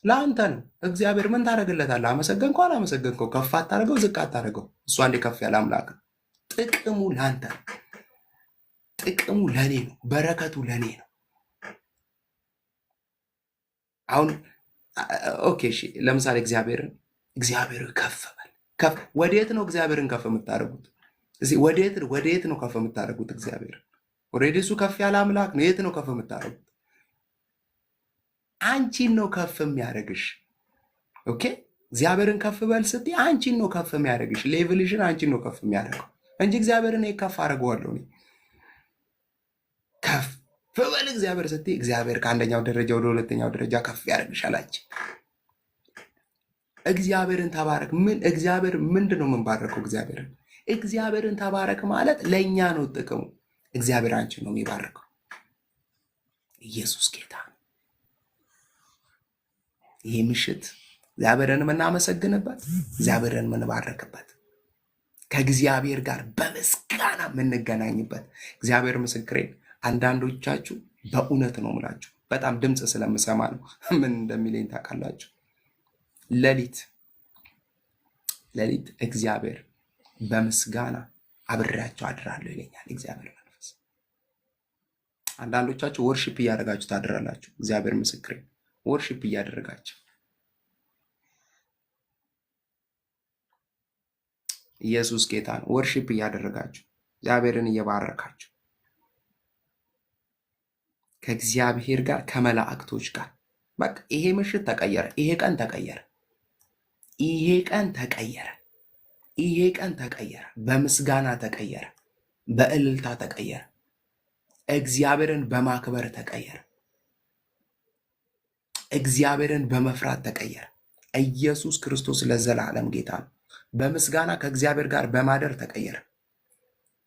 ለአንተ ነው። እግዚአብሔር ምን ታደርግለታለህ? አመሰገንከው አላመሰገንከው፣ ከፍ አታደርገው ዝቅ አታደርገው፣ እሱ አንዴ ከፍ ያለ አምላክ ነው። ጥቅሙ ለአንተ ነው። ጥቅሙ ለእኔ ነው። በረከቱ ለእኔ ነው። አሁን ኦኬ እሺ፣ ለምሳሌ እግዚአብሔር ከፍ በል። ከፍ ወዴት ነው እግዚአብሔርን ከፍ የምታደርጉት? እዚህ ወዴት ነው ከፍ የምታደርጉት? እግዚአብሔር ኦልሬዲ እሱ ከፍ ያለ አምላክ ነው። የት ነው ከፍ የምታደርጉት? አንቺን ነው ከፍ የሚያደርግሽ። ኦኬ እግዚአብሔርን ከፍ በል ስትይ አንቺን ነው ከፍ የሚያደርግሽ። ሌቭልሽን አንቺን ነው ከፍ የሚያደርገው እንጂ እግዚአብሔርን ከፍ አደርገዋለሁ እኔ። ከፍ በል እግዚአብሔር ስትይ እግዚአብሔር ከአንደኛው ደረጃ ወደ ሁለተኛው ደረጃ ከፍ ያደርግሻል። አንቺ እግዚአብሔርን ተባረክ። እግዚአብሔር ምንድን ነው የምንባረከው? እግዚአብሔርን ተባረክ ማለት ለእኛ ነው ጥቅሙ። እግዚአብሔር አንቺን ነው የሚባረከው። ኢየሱስ ጌታ ነው። ይህ ምሽት እግዚአብሔርን የምናመሰግንበት፣ እግዚአብሔርን የምንባረክበት፣ ከእግዚአብሔር ጋር በምስጋና የምንገናኝበት። እግዚአብሔር ምስክሬን፣ አንዳንዶቻችሁ በእውነት ነው የምላችሁ፣ በጣም ድምፅ ስለምሰማ ነው። ምን እንደሚለኝ ታውቃላችሁ? ሌሊት እግዚአብሔር በምስጋና አብሬያቸው አድራለሁ ይለኛል እግዚአብሔር መንፈስ። አንዳንዶቻችሁ ወርሺፕ እያደረጋችሁ ታድራላችሁ። እግዚአብሔር ምስክሬን፣ ወርሺፕ እያደረጋችሁ ኢየሱስ ጌታ ነው። ወርሺፕ እያደረጋችሁ እግዚአብሔርን እየባረካችሁ ከእግዚአብሔር ጋር ከመላእክቶች ጋር በቃ ይሄ ምሽት ተቀየረ። ይሄ ቀን ተቀየረ። ይሄ ቀን ተቀየረ። ይሄ ቀን ተቀየረ። በምስጋና ተቀየረ። በእልልታ ተቀየረ። እግዚአብሔርን በማክበር ተቀየረ። እግዚአብሔርን በመፍራት ተቀየረ። ኢየሱስ ክርስቶስ ለዘላለም ጌታ ነው። በምስጋና ከእግዚአብሔር ጋር በማደር ተቀየረ።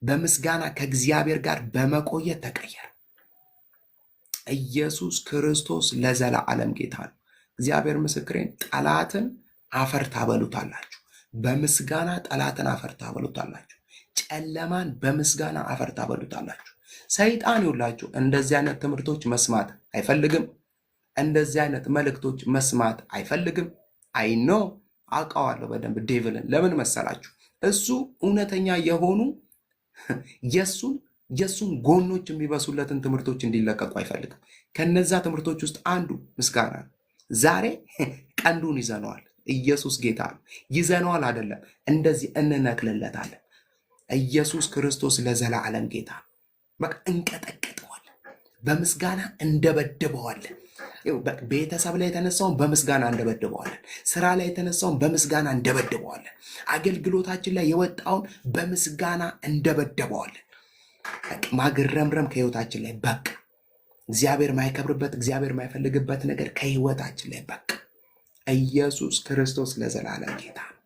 በምስጋና ከእግዚአብሔር ጋር በመቆየት ተቀየረ። ኢየሱስ ክርስቶስ ለዘላለም ጌታ ነው። እግዚአብሔር ምስክሬን፣ ጠላትን አፈር ታበሉታላችሁ። በምስጋና ጠላትን አፈር ታበሉታላችሁ። ጨለማን በምስጋና አፈር ታበሉታላችሁ። ሰይጣን ይውላችሁ እንደዚህ አይነት ትምህርቶች መስማት አይፈልግም። እንደዚህ አይነት መልእክቶች መስማት አይፈልግም። አይኖ አውቀዋለሁ በደንብ ዴቭልን። ለምን መሰላችሁ? እሱ እውነተኛ የሆኑ የሱን ጎኖች የሚበሱለትን ትምህርቶች እንዲለቀቁ አይፈልግም። ከነዛ ትምህርቶች ውስጥ አንዱ ምስጋና ነው። ዛሬ ቀንዱን ይዘነዋል። ኢየሱስ ጌታ ነው። ይዘነዋል አይደለም፣ እንደዚህ እንነቅልለታለን። ኢየሱስ ክርስቶስ ለዘላለም ጌታ ነው። በቃ እንቀጠቅጠዋለን፣ በምስጋና እንደበድበዋለን። ቤተሰብ ላይ የተነሳውን በምስጋና እንደበድበዋለን። ስራ ላይ የተነሳውን በምስጋና እንደበድበዋለን። አገልግሎታችን ላይ የወጣውን በምስጋና እንደበድበዋለን። ማግረምረም ከህይወታችን ላይ በቃ እግዚአብሔር ማይከብርበት፣ እግዚአብሔር ማይፈልግበት ነገር ከህይወታችን ላይ በቃ። ኢየሱስ ክርስቶስ ለዘላለም ጌታ ነው።